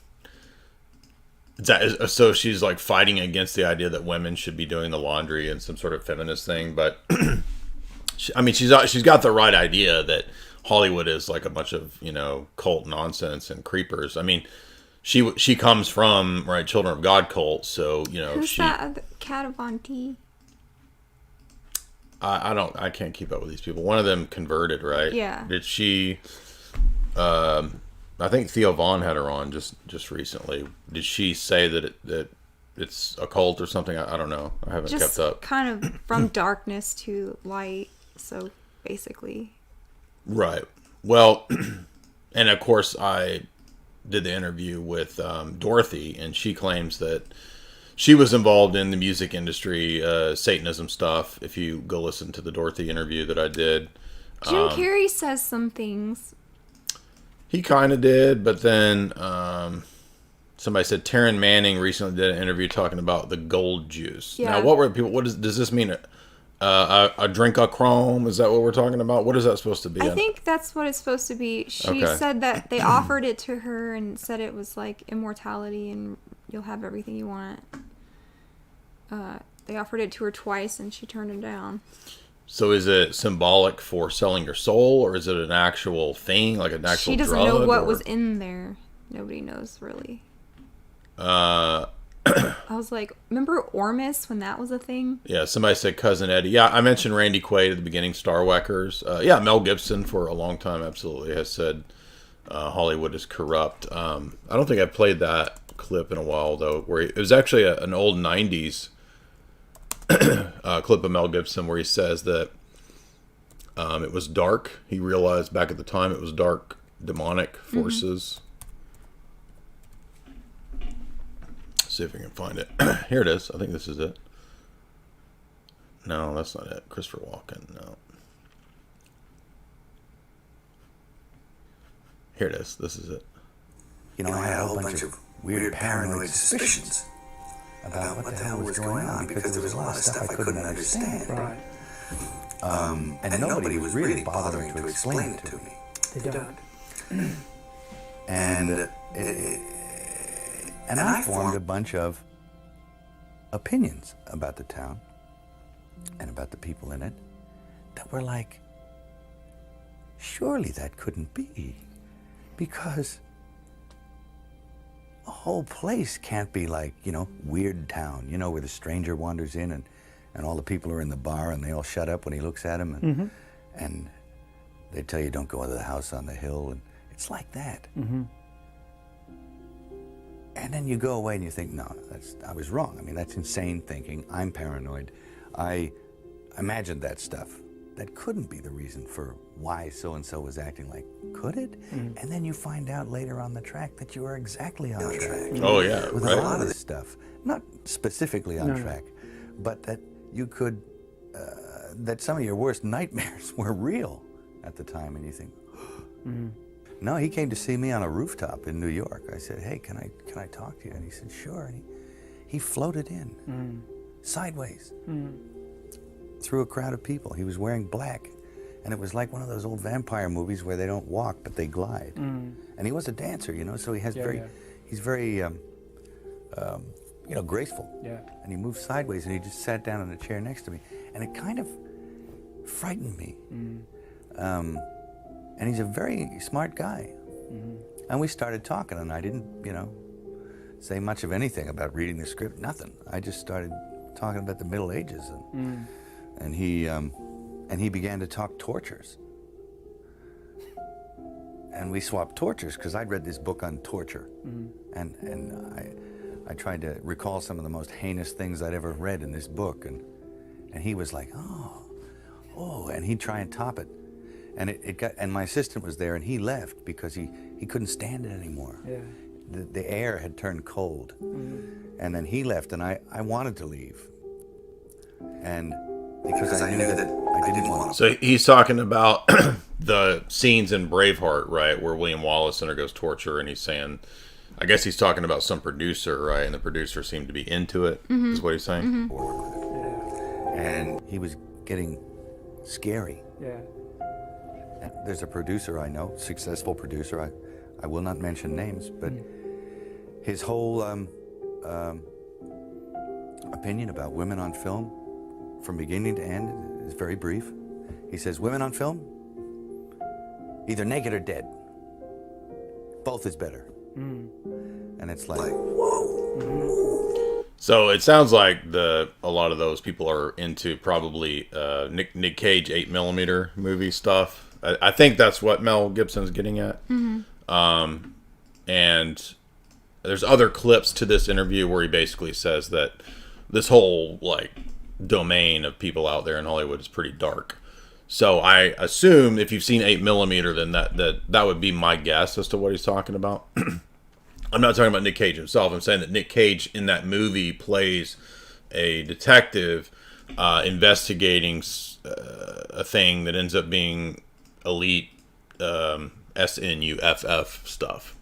so she's like fighting against the idea that women should be doing the laundry and some sort of feminist thing, but she's got the right idea that Hollywood is like a bunch of cult nonsense and creepers. I mean, she comes from Children of God cult, so Who's that? Kat Von D. I can't keep up with these people. One of them converted, right? Yeah. Did she? I think Theo Vaughn had her on just recently. Did she say that it's a cult or something? I don't know. I haven't kept up. Kind of from darkness to light. So basically. Right. Well, and of course I did the interview with Dorothy, and she claims that she was involved in the music industry, Satanism stuff. If you go listen to the Dorothy interview that I did. Jim Carrey says some things. He kind of did, but then somebody said Taryn Manning recently did an interview talking about the gold juice. Yeah. Now, what were people? Does this mean? A drink of chrome? Is that what we're talking about? What is that supposed to be? I think that's what it's supposed to be. She said that they offered it to her and said it was like immortality and you'll have everything you want. They offered it to her twice and she turned it down. So is it symbolic for selling your soul, or is it an actual thing, like an actual drug? She doesn't know what was in there. Nobody knows, really. I was like, remember Ormus when that was a thing? Yeah, somebody said Cousin Eddie. Yeah, I mentioned Randy Quaid at the beginning, Starweckers. Yeah, Mel Gibson for a long time absolutely has said Hollywood is corrupt. I don't think I've played that clip in a while, though, where it was actually an old 90s clip of Mel Gibson where he says that it was dark. He realized back at the time it was dark demonic forces. See if we can find it. Here it is. I think this is it. No, that's not it. Christopher Walken. No. Here it is. This is it. I had a whole bunch of weird paranoid suspicions about what the hell was going on because there was a lot of stuff I couldn't understand. Right. And nobody was really bothering to explain it to me. They don't. And I formed a bunch of opinions about the town and about the people in it that were like, surely that couldn't be, because a whole place can't be like, Weird Town, where the stranger wanders in and all the people are in the bar and they all shut up when he looks at them and they tell you don't go into the house on the hill, and it's like that. And then you go away and you think, no, I was wrong. I mean, that's insane thinking. I'm paranoid. I imagined that stuff that couldn't be the reason for why so-and-so was acting like, could it? And then you find out later on the track that you are exactly on track. Oh, yeah, With right. a lot of this stuff. Not specifically on track, but that you could, that some of your worst nightmares were real at the time, and you think, No, he came to see me on a rooftop in New York. I said, hey, can I talk to you? And he said, sure. And he floated in, sideways, through a crowd of people. He was wearing black. And it was like one of those old vampire movies where they don't walk, but they glide. And he was a dancer, you know, so he has he's very, you know, graceful. Yeah. And he moved sideways, and he just sat down in a chair next to me. And it kind of frightened me. And he's a very smart guy. And we started talking, and I didn't, you know, say much of anything about reading the script, nothing. I just started talking about the Middle Ages. And he began to talk tortures. And we swapped tortures, because I'd read this book on torture. And I tried to recall some of the most heinous things I'd ever read in this book. And he was like, oh, and he'd try and top it. And and my assistant was there, and he left because he couldn't stand it anymore. Yeah. The air had turned cold. And then he left, and I wanted to leave. And because I knew that I didn't want to. So he's talking about the scenes in Braveheart, right, where William Wallace undergoes torture, and he's saying, I guess he's talking about some producer, right, and the producer seemed to be into it, is what he's saying. And he was getting scary. Yeah. And there's a producer I know, successful producer, I will not mention names, but his whole opinion about women on film, from beginning to end, is very brief. He says, women on film, either naked or dead. Both is better. And it's like, whoa. So it sounds like a lot of those people are into probably Nick Cage 8mm movie stuff. I think that's what Mel Gibson's getting at. And there's other clips to this interview where he basically says that this whole like domain of people out there in Hollywood is pretty dark. So I assume if you've seen 8mm, then that would be my guess as to what he's talking about. I'm not talking about Nick Cage himself. I'm saying that Nick Cage in that movie plays a detective investigating a thing that ends up being elite SNUFF stuff.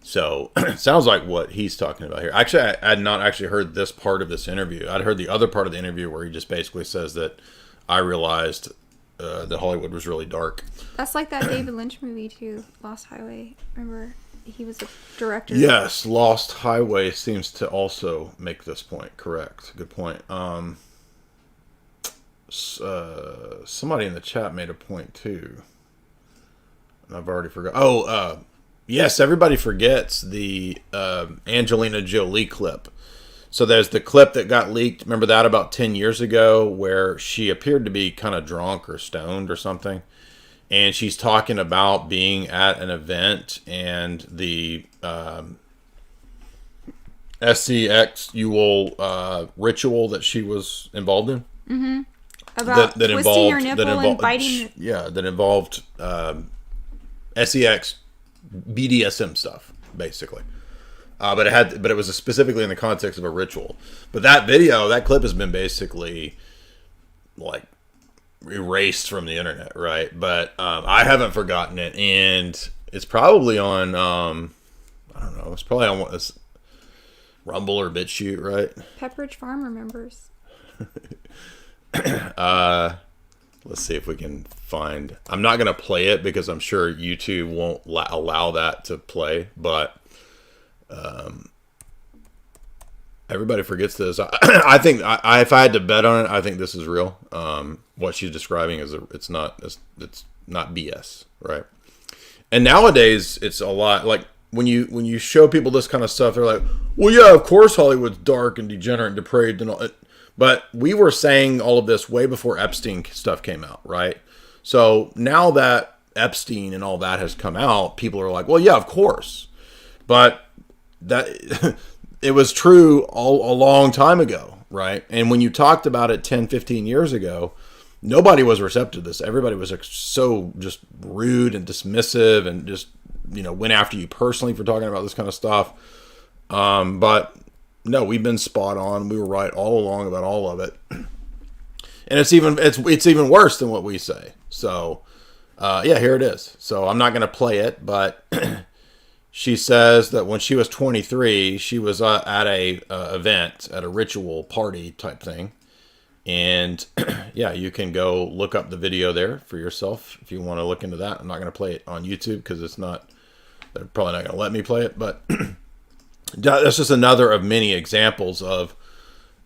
So it sounds like what he's talking about here. Actually, I had not actually heard this part of this interview. I'd heard the other part of the interview where he just basically says that I realized that Hollywood was really dark. That's like that David Lynch movie too, Lost Highway. Remember, he was a director. Yes, Lost Highway seems to also make this point. Correct. Good point. Somebody in the chat made a point too. I've already forgot. Yes, everybody forgets the Angelina Jolie clip. So there's the clip that got leaked. Remember that about 10 years ago where she appeared to be kind of drunk or stoned or something. And she's talking about being at an event and the SCX ritual that she was involved in. About that twisting involved, your nipple and biting. Yeah, that involved SCX BDSM stuff, basically. But it was specifically in the context of a ritual. But that clip has been basically like erased from the internet, right? But I haven't forgotten it, and it's probably on I don't know, it's probably on Rumble or BitChute, right? Pepperidge Farm remembers. Let's see if we can find. I'm not going to play it because I'm sure YouTube won't allow that to play, but everybody forgets this. I think if I had to bet on it, I think this is real. What she's describing it's not BS, right? And nowadays it's a lot like when you show people this kind of stuff, they're like, well, yeah, of course Hollywood's dark and degenerate and depraved and all. But we were saying all of this way before Epstein stuff came out, right? So now that Epstein and all that has come out, people are like, well, yeah, of course. But that it was true a long time ago, right? And when you talked about it 10, 15 years ago, nobody was receptive to this. Everybody was so just rude and dismissive and just, went after you personally for talking about this kind of stuff. But no, we've been spot on. We were right all along about all of it. And it's even worse than what we say. So, here it is. So I'm not going to play it, but she says that when she was 23, she was at a event, at a ritual party type thing. And you can go look up the video there for yourself if you want to look into that. I'm not going to play it on YouTube because they're probably not going to let me play it, but that's just another of many examples of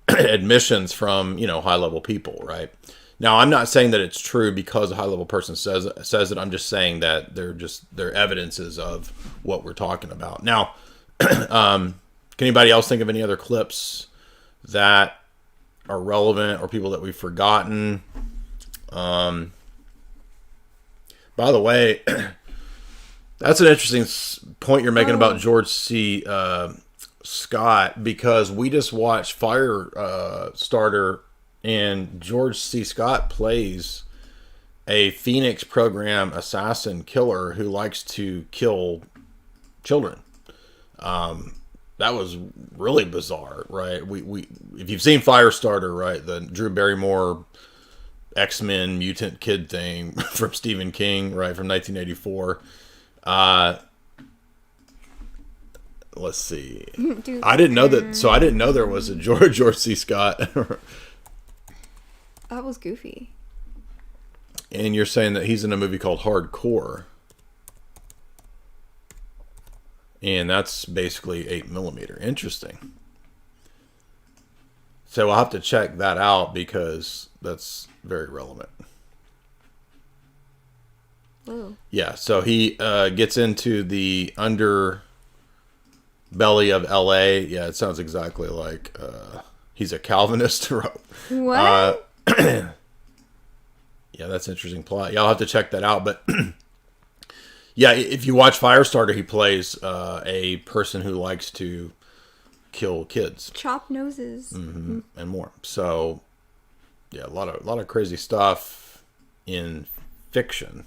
admissions from, high-level people, right? Now, I'm not saying that it's true because a high-level person says it. I'm just saying that they're evidences of what we're talking about. Now, can anybody else think of any other clips that are relevant or people that we've forgotten? By the way, that's an interesting point you're making about George C. Scott, because we just watched Firestarter, and George C. Scott plays a Phoenix program assassin killer who likes to kill children. That was really bizarre, right? We if you've seen Firestarter, right, the Drew Barrymore X-Men mutant kid thing from Stephen King, right, from 1984. Let's see. I didn't know that. So I didn't know there was a George C. Scott. That was goofy. And you're saying that he's in a movie called Hardcore. And that's basically 8mm. Interesting. So I'll have to check that out because that's very relevant. Whoa. Yeah, so he gets into the underbelly of LA. Yeah, it sounds exactly like he's a Calvinist. What? Yeah, that's an interesting plot. Yeah, I'll have to check that out. But yeah, if you watch Firestarter, he plays a person who likes to kill kids, chop noses, and more. So yeah, a lot of crazy stuff in fiction.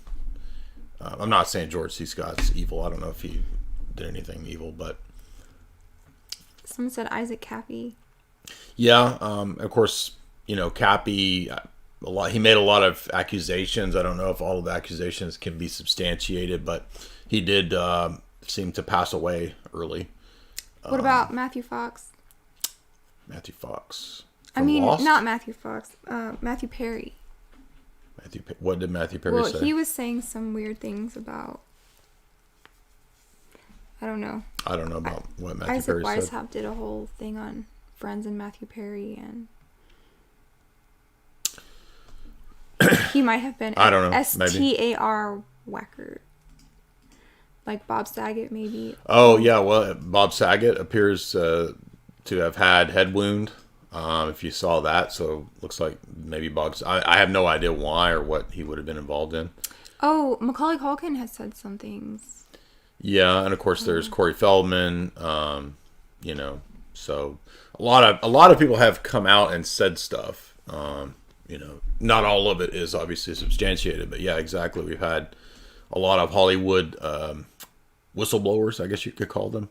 I'm not saying George C. Scott's evil. I don't know if he did anything evil, but someone said Isaac Cappy. Yeah, of course, Cappy. He made a lot of accusations. I don't know if all of the accusations can be substantiated, but he did seem to pass away early. What about Matthew Fox? Matthew Fox. I mean, Lost? not Matthew Fox. Matthew Perry. What did Matthew Perry say? Well, he was saying some weird things about. I don't know. I don't know about what Matthew Perry said. Isaac Weishaupt did a whole thing on Friends and Matthew Perry, and he might have been. I don't know. STAR Wacker. Like Bob Saget, maybe. Oh yeah, well, Bob Saget appears to have had head wound. If you saw that, so looks like maybe Boggs. I have no idea why or what he would have been involved in. Oh, Macaulay Culkin has said some things. Yeah, and of course there's Corey Feldman. So a lot of people have come out and said stuff. Not all of it is obviously substantiated, but yeah, exactly. We've had a lot of Hollywood whistleblowers, I guess you could call them.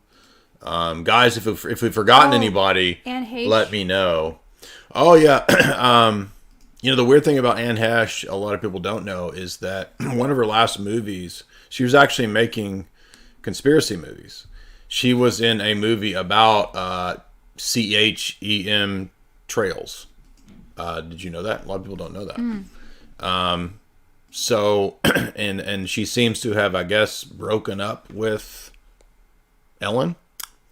Guys, if we've forgotten anybody, let me know. Oh yeah. The weird thing about Anne Heche, a lot of people don't know, is that one of her last movies, she was actually making conspiracy movies. She was in a movie about CHEM trails. Did you know that? A lot of people don't know that. So, and she seems to have, I guess, broken up with Ellen.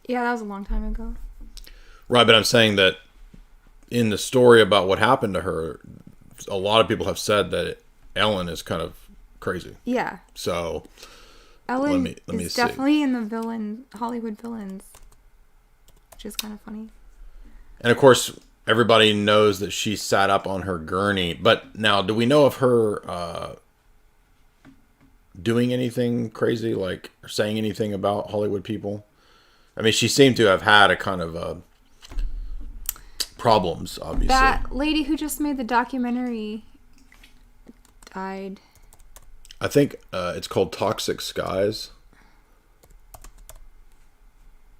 Yeah, that was a long time ago. Right, but I'm saying that in the story about what happened to her, a lot of people have said that Ellen is kind of crazy. Yeah. So, Ellen let me is see. definitely in the Hollywood villains, which is kind of funny. And of course, everybody knows that she sat up on her gurney. But now, do we know of her doing anything crazy, like or saying anything about Hollywood people? I mean, she seemed to have had a kind of problems, obviously. That lady who just made the documentary died. I think it's called Toxic Skies.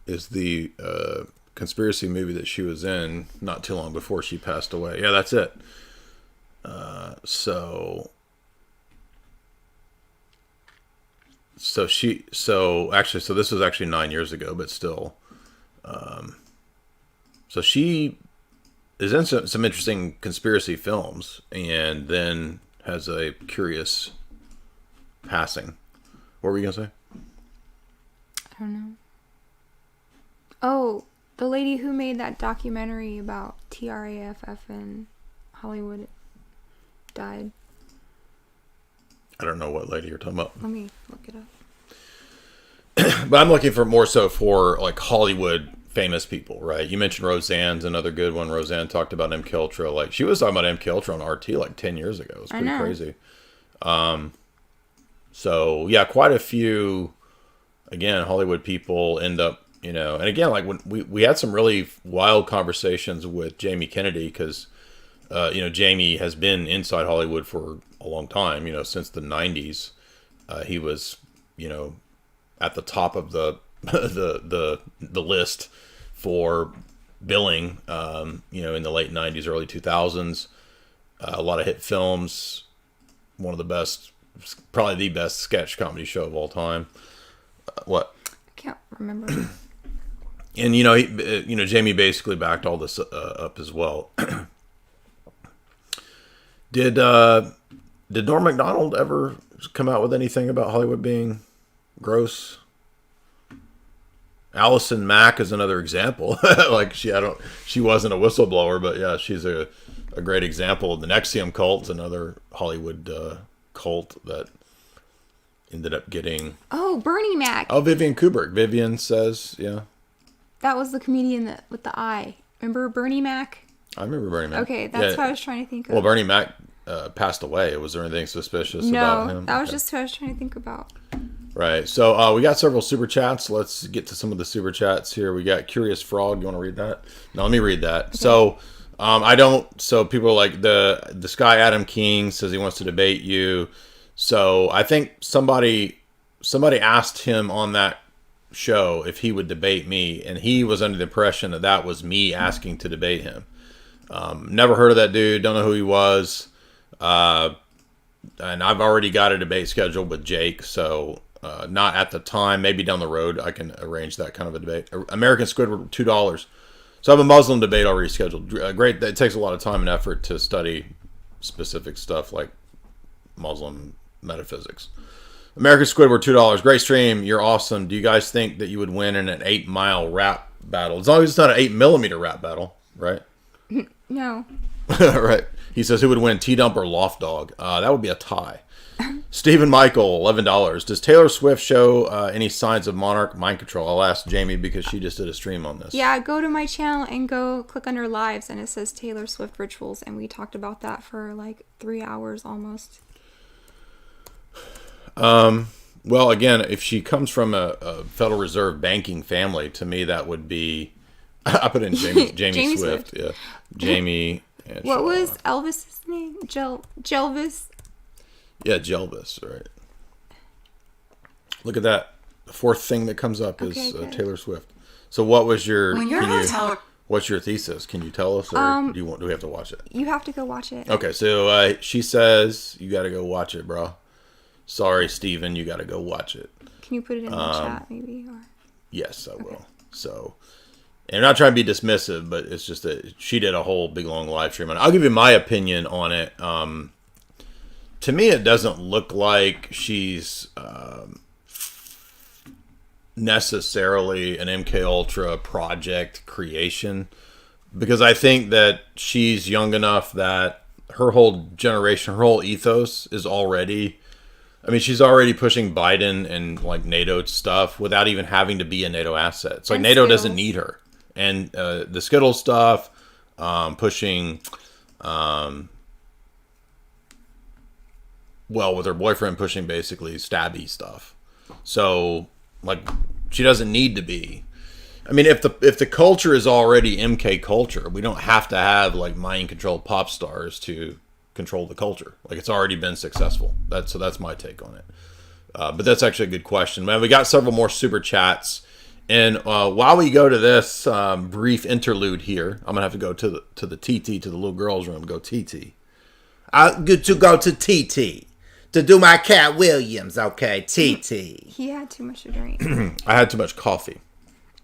Is the conspiracy movie that she was in not too long before she passed away. Yeah, that's it. So this was actually 9 years ago, but still. So she is in some interesting conspiracy films, and then has a curious passing. What were you gonna say? I don't know. Oh, the lady who made that documentary about TRAFF in Hollywood died. I don't know what lady you're talking about. Let me look it up. But I'm looking for more so for like Hollywood famous people, right? You mentioned Roseanne's another good one. Roseanne talked about MK Ultra. Like she was talking about MK Ultra on RT like 10 years ago. It's pretty crazy. So yeah, quite a few, again, Hollywood people end up, you know, and again, like when we had some really wild conversations with Jamie Kennedy because, you know, Jamie has been inside Hollywood for a long time, you know, since the 90s. He was, you know, at the top of the list for billing, you know, in the late 90s, early 2000s. A lot of hit films, one of the best, probably the best sketch comedy show of all time. What? I can't remember. And you know, Jamie basically backed all this up as well. Did Norm Macdonald ever come out with anything about Hollywood being gross? Allison Mack is another example. Like she wasn't a whistleblower, but yeah, she's a great example. The NXIVM cult, another Hollywood cult that ended up getting. Oh, Bernie Mac. Oh, Vivian Kubrick. Vivian says, yeah. That was the comedian with the eye. Remember Bernie Mac? I remember Bernie Mac. Okay, that's what I was trying to think of. Well, Bernie Mac passed away. Was there anything suspicious about him? No, that was just what I was trying to think about. Right. So we got several super chats. Let's get to some of the super chats here. We got Curious Frog. You want to read that? No, let me read that. Okay. So I don't. So people are like the Sky Adam King says he wants to debate you. So I think somebody asked him on that show if he would debate me, and he was under the impression that was me asking to debate him. Never heard of that dude. Don't know who he was. And I've already got a debate scheduled with Jake, so not at the time. Maybe down the road I can arrange that kind of a debate. American Squidward, $2. So I have a Muslim debate already scheduled. Great. It takes a lot of time and effort to study specific stuff like Muslim metaphysics. American Squidward, $2. Great stream. You're awesome. Do you guys think that you would win in an 8-mile rap battle? As long as it's not an 8mm rap battle, right? No. Right. He says, who would win, T-Dump or Loft Dog? That would be a tie. Stephen Michael, $11. Does Taylor Swift show any signs of monarch mind control? I'll ask Jamie because she just did a stream on this. Yeah, go to my channel and go click under lives, and it says Taylor Swift rituals, and we talked about that for like 3 hours almost. Well, again, if she comes from a Federal Reserve banking family, to me that would be. I put in Jamie Swift. Yeah, Jamie. And what was Elvis's name? Jelvis. Yeah, Jelvis. Right. Look at that. The fourth thing that comes up is Taylor Swift. So, what was your? What's your thesis? Can you tell us, or do we have to watch it? You have to go watch it. Okay, so she says you got to go watch it, bro. Sorry, Steven, you got to go watch it. Can you put it in the chat, maybe? Or? Yes, I will. So, and I'm not trying to be dismissive, but it's just that she did a whole big long live stream on it. I'll give you my opinion on it. To me, it doesn't look like she's necessarily an MK Ultra project creation, because I think that she's young enough that her whole generation, her whole ethos is already. I mean, she's already pushing Biden and like NATO stuff without even having to be a NATO asset. So like NATO doesn't need her. And the Skittles stuff, pushing, with her boyfriend pushing basically stabby stuff. So like she doesn't need to be. I mean, if the culture is already MK culture, we don't have to have like mind controlled pop stars to control the culture. Like, it's already been successful. That's my take on it. But that's actually a good question, man. We got several more super chats, and while we go to this brief interlude here, I'm gonna have to go to the TT, to the little girls' room. Go TT. I'm good to go to TT to do my Katt Williams. Okay, TT. He had too much to drink. I had too much coffee.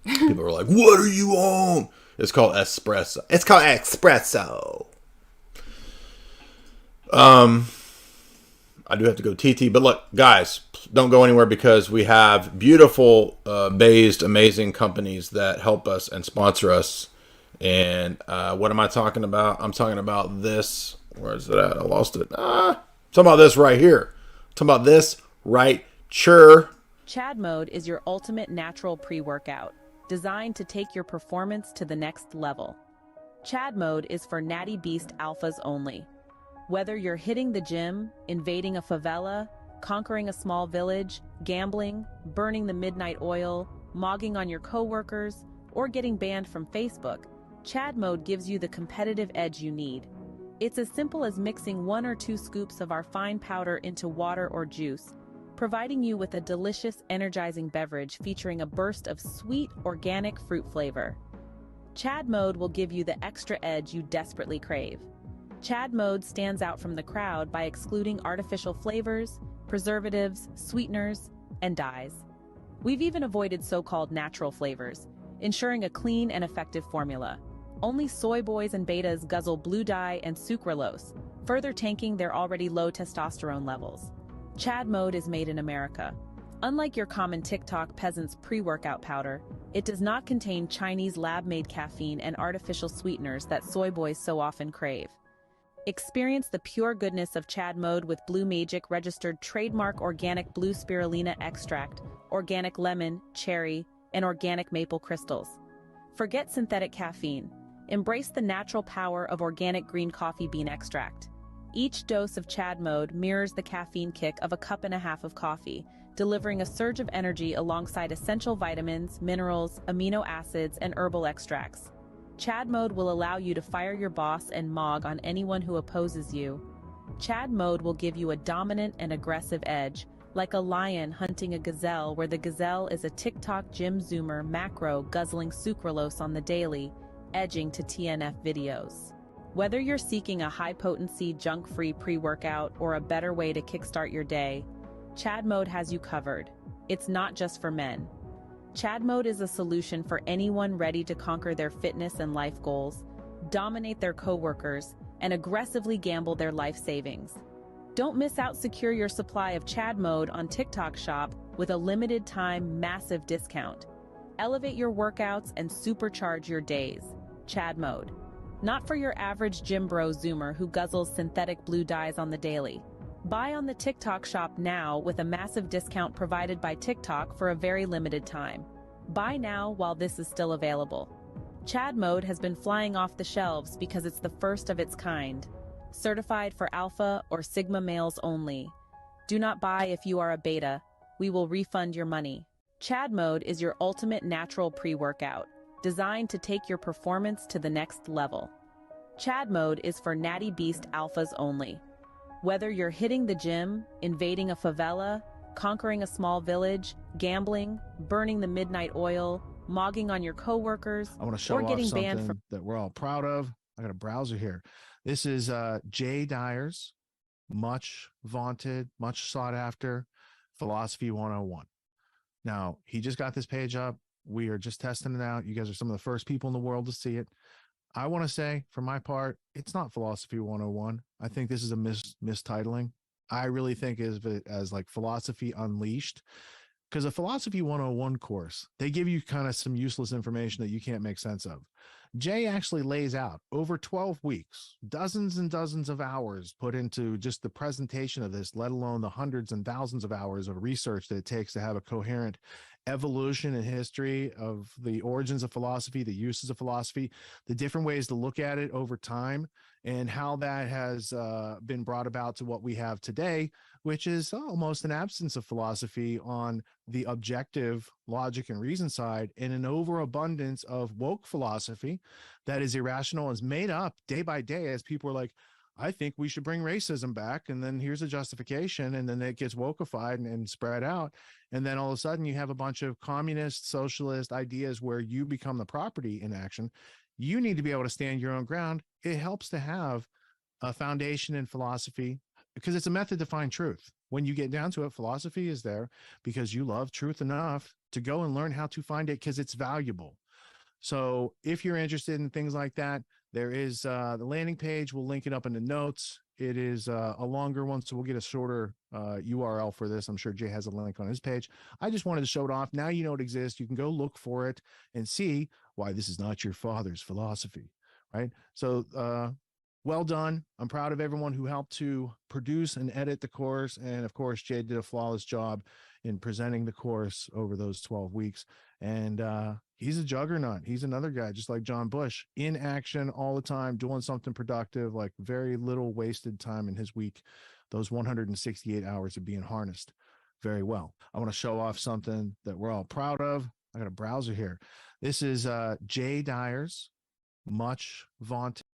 People were like, "What are you on?" It's called espresso. It's called espresso. I do have to go TT, but look, guys, don't go anywhere because we have beautiful, based, amazing companies that help us and sponsor us. And what am I talking about? I'm talking about this. Where is it at? I lost it. I'm talking about this right here. I'm talking about this right here. Chad Mode is your ultimate natural pre-workout, designed to take your performance to the next level. Chad Mode is for natty beast alphas only. Whether you're hitting the gym, invading a favela, conquering a small village, gambling, burning the midnight oil, mogging on your coworkers, or getting banned from Facebook, Chad Mode gives you the competitive edge you need. It's as simple as mixing 1 or 2 scoops of our fine powder into water or juice, providing you with a delicious, energizing beverage featuring a burst of sweet, organic fruit flavor. Chad Mode will give you the extra edge you desperately crave. Chad Mode stands out from the crowd by excluding artificial flavors, preservatives, sweeteners, and dyes. We've even avoided so-called natural flavors, ensuring a clean and effective formula. Only soy boys and betas guzzle blue dye and sucralose, further tanking their already low testosterone levels. Chad Mode is made in America. Unlike your common TikTok peasant's pre-workout powder, it does not contain Chinese lab-made caffeine and artificial sweeteners that soy boys so often crave. Experience the pure goodness of Chad Mode with Blue Magic registered trademark organic blue spirulina extract, organic lemon, cherry, and organic maple crystals. Forget synthetic caffeine. Embrace the natural power of organic green coffee bean extract. Each dose of Chad Mode mirrors the caffeine kick of a cup and a half of coffee, delivering a surge of energy alongside essential vitamins, minerals, amino acids, and herbal extracts. Chad Mode will allow you to fire your boss and mog on anyone who opposes you. Chad Mode will give you a dominant and aggressive edge, like a lion hunting a gazelle where the gazelle is a TikTok gym zoomer macro guzzling sucralose on the daily, edging to TNF videos. Whether you're seeking a high-potency, junk-free pre-workout or a better way to kickstart your day, Chad Mode has you covered. It's not just for men. Chad Mode is a solution for anyone ready to conquer their fitness and life goals, dominate their coworkers, and aggressively gamble their life savings. Don't miss out. Secure your supply of Chad Mode on TikTok Shop with a limited time massive discount. Elevate your workouts and supercharge your days. Chad Mode. Not for your average gym bro zoomer who guzzles synthetic blue dyes on the daily. Buy on the TikTok Shop now with a massive discount provided by TikTok for a very limited time. Buy now while this is still available. Chad Mode has been flying off the shelves because it's the first of its kind. Certified for alpha or sigma males only. Do not buy if you are a beta. We will refund your money. Chad Mode is your ultimate natural pre-workout, designed to take your performance to the next level. Chad Mode is for natty beast alphas only. Whether you're hitting the gym, invading a favela, conquering a small village, gambling, burning the midnight oil, mogging on your coworkers, I want to show or off getting something banned from that we're all proud of. I got a browser here. This is Jay Dyer's much vaunted, much sought after Philosophy 101. Now, he just got this page up. We are just testing it out. You guys are some of the first people in the world to see it. I want to say, for my part, it's not Philosophy 101. I think this is a mistitling. I really think of it as like Philosophy Unleashed, because a Philosophy 101 course, they give you kind of some useless information that you can't make sense of. Jay actually lays out over 12 weeks, dozens and dozens of hours put into just the presentation of this, let alone the hundreds and thousands of hours of research that it takes to have a coherent evolution and history of the origins of philosophy, the uses of philosophy, the different ways to look at it over time, and how that has been brought about to what we have today, which is almost an absence of philosophy on the objective logic and reason side, and an overabundance of woke philosophy that is irrational and is made up day by day as people are like, I think we should bring racism back. And then here's a justification. And then it gets wokeified and spread out. And then all of a sudden you have a bunch of communist, socialist ideas where you become the property in action. You need to be able to stand your own ground. It helps to have a foundation in philosophy because it's a method to find truth. When you get down to it, philosophy is there because you love truth enough to go and learn how to find it because it's valuable. So if you're interested in things like that, there is the landing page. We'll link it up in the notes. It is a longer one, so we'll get a shorter URL for this. I'm sure Jay has a link on his page. I just wanted to show it off. Now you know it exists. You can go look for it and see why this is not your father's philosophy, right? So well done. I'm proud of everyone who helped to produce and edit the course. And of course, Jay did a flawless job in presenting the course over those 12 weeks. And he's a juggernaut. He's another guy, just like John Bush, in action all the time, doing something productive, like very little wasted time in his week. Those 168 hours of being harnessed very well. I want to show off something that we're all proud of. I got a browser here. This is Jay Dyer's much vaunted.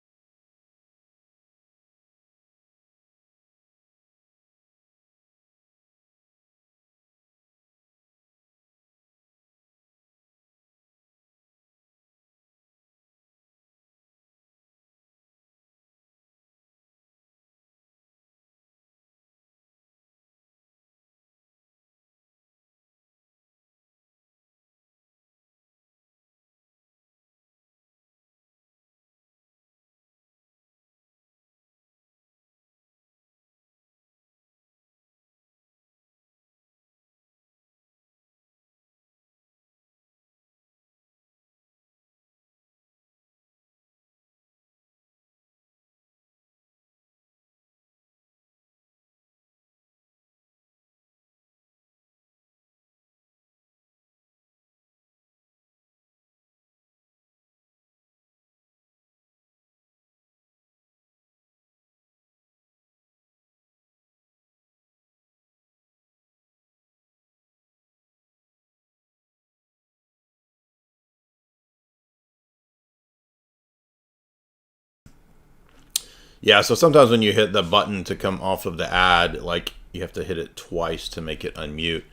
Yeah, so sometimes when you hit the button to come off of the ad, like you have to hit it twice to make it unmute.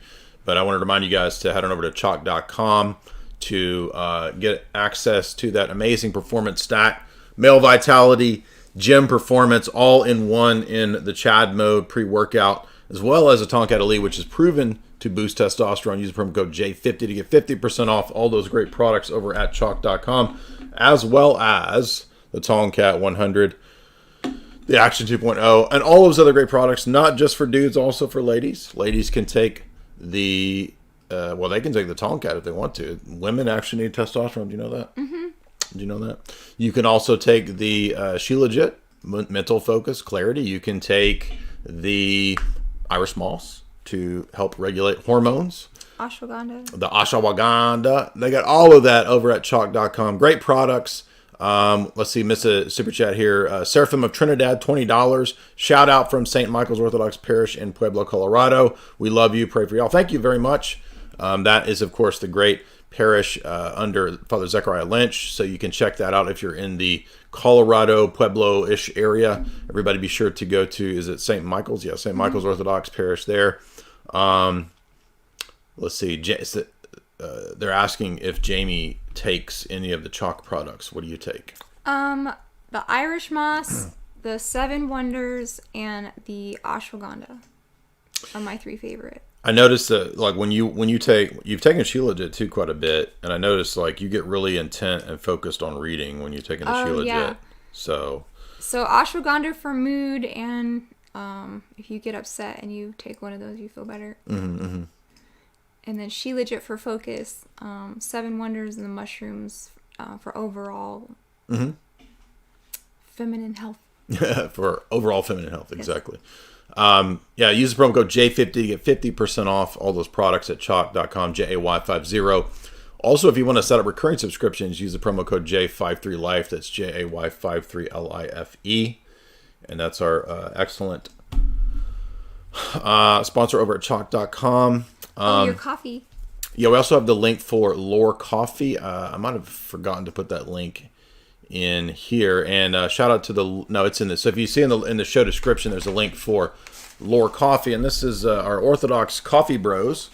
But I want to remind you guys to head on over to chalk.com to get access to that amazing performance stack, male vitality, gym performance, all in one in the Chad mode pre-workout, as well as a Tonkat Elite, which is proven to boost testosterone. Use the promo code J50 to get 50% off all those great products over at chalk.com, as well as the Tonkat 100, the Action 2.0, and all those other great products, not just for dudes, also for ladies. Ladies can take the, they can take the Tonkat if they want to. Women actually need testosterone. Do you know that? Mm-hmm. Do you know that? You can also take the She Legit, mental focus, clarity. You can take the Irish Moss to help regulate hormones. Ashwagandha. The ashwagandha. They got all of that over at chalk.com. Great products. Let's see, miss a super chat here. Seraphim of Trinidad, $20. Shout out from St. Michael's Orthodox Parish in Pueblo, Colorado. We love you. Pray for y'all. Thank you very much. That is, of course, the great parish under Father Zechariah Lynch. So you can check that out if you're in the Colorado, Pueblo-ish area. Everybody be sure to go to, is it St. Michael's? Yeah, St. Michael's Orthodox Parish there. Let's see. They're asking if Jamie takes any of the chalk products. What do you take? The Irish Moss, the Seven Wonders, and the Ashwagandha are my three favorite. I noticed that, like, when you take, you've taken She Legit too quite a bit, and I noticed like you get really intent and focused on reading when you're taking the She Legit. Yeah. So Ashwagandha for mood, and if you get upset and you take one of those, you feel better. Mm-hmm, mm-hmm. And then She Legit for focus, Seven Wonders and the mushrooms for overall feminine health. For overall feminine health, exactly. Yes. Use the promo code J50 to get 50% off all those products at chalk.com, JAY50. Also, if you want to set up recurring subscriptions, use the promo code J53Life. That's JAY53LIFE. And that's our excellent sponsor over at chalk.com. Your coffee. Yeah, we also have the link for Lore Coffee. I might have forgotten to put that link in here. And shout out to it's in this. So if you see in the show description, there's a link for Lore Coffee, and this is our Orthodox coffee bros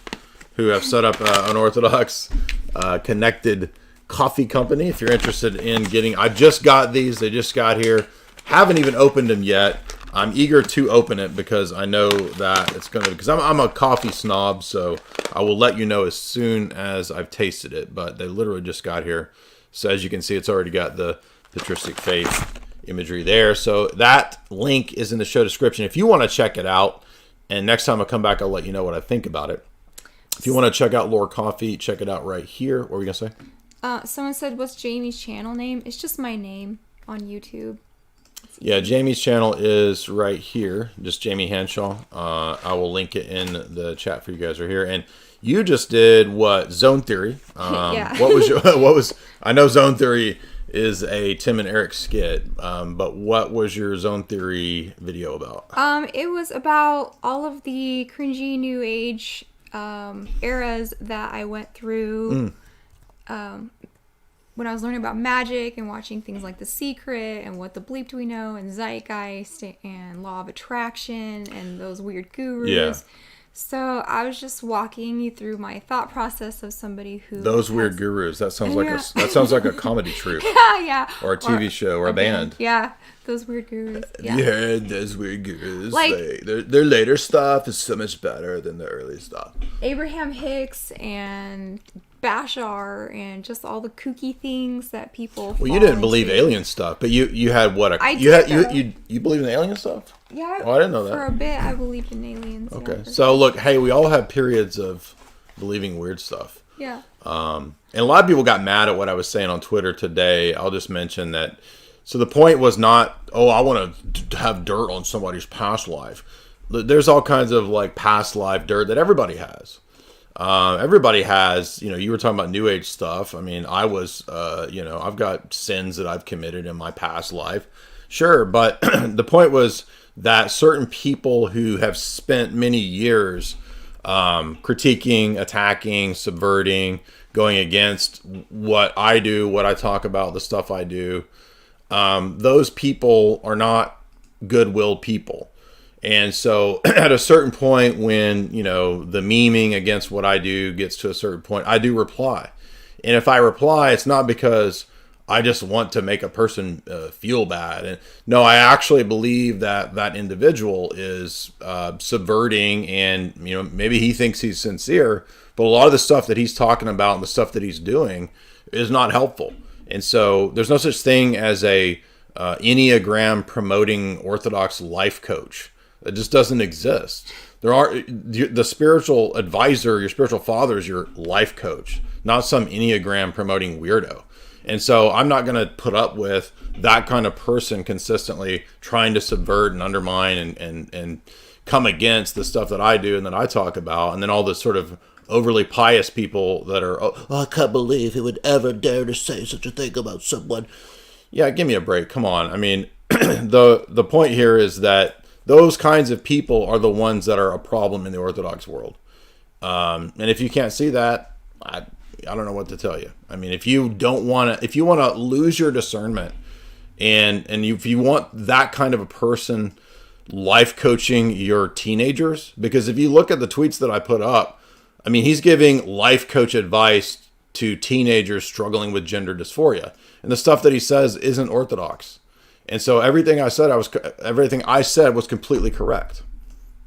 who have set up an Orthodox connected coffee company. If you're interested in getting, I just got these. They just got here. Haven't even opened them yet. I'm eager to open it because I know that it's going to, because I'm a coffee snob, so I will let you know as soon as I've tasted it. But they literally just got here. So as you can see, it's already got the patristic faith imagery there. So that link is in the show description if you want to check it out. And next time I come back, I'll let you know what I think about it. If you want to check out Lore Coffee, check it out right here. What were you going to say? Someone said, what's Jamie's channel name? It's just my name on YouTube. Yeah, Jamie's channel is right here. Just Jamie Henshaw. I will link it in the chat for you guys right here. And you just did what? Zone Theory. Yeah. I know Zone Theory is a Tim and Eric skit, but what was your Zone Theory video about? It was about all of the cringy new age eras that I went through. When I was learning about magic and watching things like The Secret and What the Bleep Do We Know and Zeitgeist and Law of Attraction and those weird gurus. Yeah. So I was just walking you through my thought process of somebody who Weird gurus. That sounds like a comedy troupe. Yeah. Or a TV show or a band. Yeah. Those weird gurus. Yeah, those weird gurus. Like, their later stuff is so much better than the early stuff. Abraham Hicks and Bashar and just all the kooky things that people. Well, you didn't believe alien stuff, but you had what? You believe in alien stuff? Yeah. Oh, I didn't know that. For a bit, I believed in aliens. Okay, so look, hey, we all have periods of believing weird stuff. Yeah. And a lot of people got mad at what I was saying on Twitter today. I'll just mention that. So the point was not, I want to have dirt on somebody's past life. There's all kinds of like past life dirt that everybody has. Everybody has, you were talking about new age stuff. I mean, I was, I've got sins that I've committed in my past life. Sure. But the point was that certain people who have spent many years critiquing, attacking, subverting, going against what I do, what I talk about, the stuff I do, those people are not goodwill people. And so at a certain point when, the memeing against what I do gets to a certain point, I do reply. And if I reply, it's not because I just want to make a person feel bad. And no, I actually believe that that individual is subverting and, maybe he thinks he's sincere, but a lot of the stuff that he's talking about and the stuff that he's doing is not helpful. And so there's no such thing as a Enneagram promoting Orthodox life coach. It just doesn't exist. The spiritual advisor, your spiritual father is your life coach, not some Enneagram promoting weirdo. And so I'm not going to put up with that kind of person consistently trying to subvert and undermine and come against the stuff that I do and that I talk about. And then all the sort of overly pious people that are, I can't believe he would ever dare to say such a thing about someone. Yeah, give me a break. Come on. I mean, the point here is that those kinds of people are the ones that are a problem in the Orthodox world. And if you can't see that, I don't know what to tell you. I mean, if you want to lose your discernment and if you want that kind of a person life coaching your teenagers, because if you look at the tweets that I put up, I mean, he's giving life coach advice to teenagers struggling with gender dysphoria. And the stuff that he says isn't Orthodox. And so everything I said was completely correct.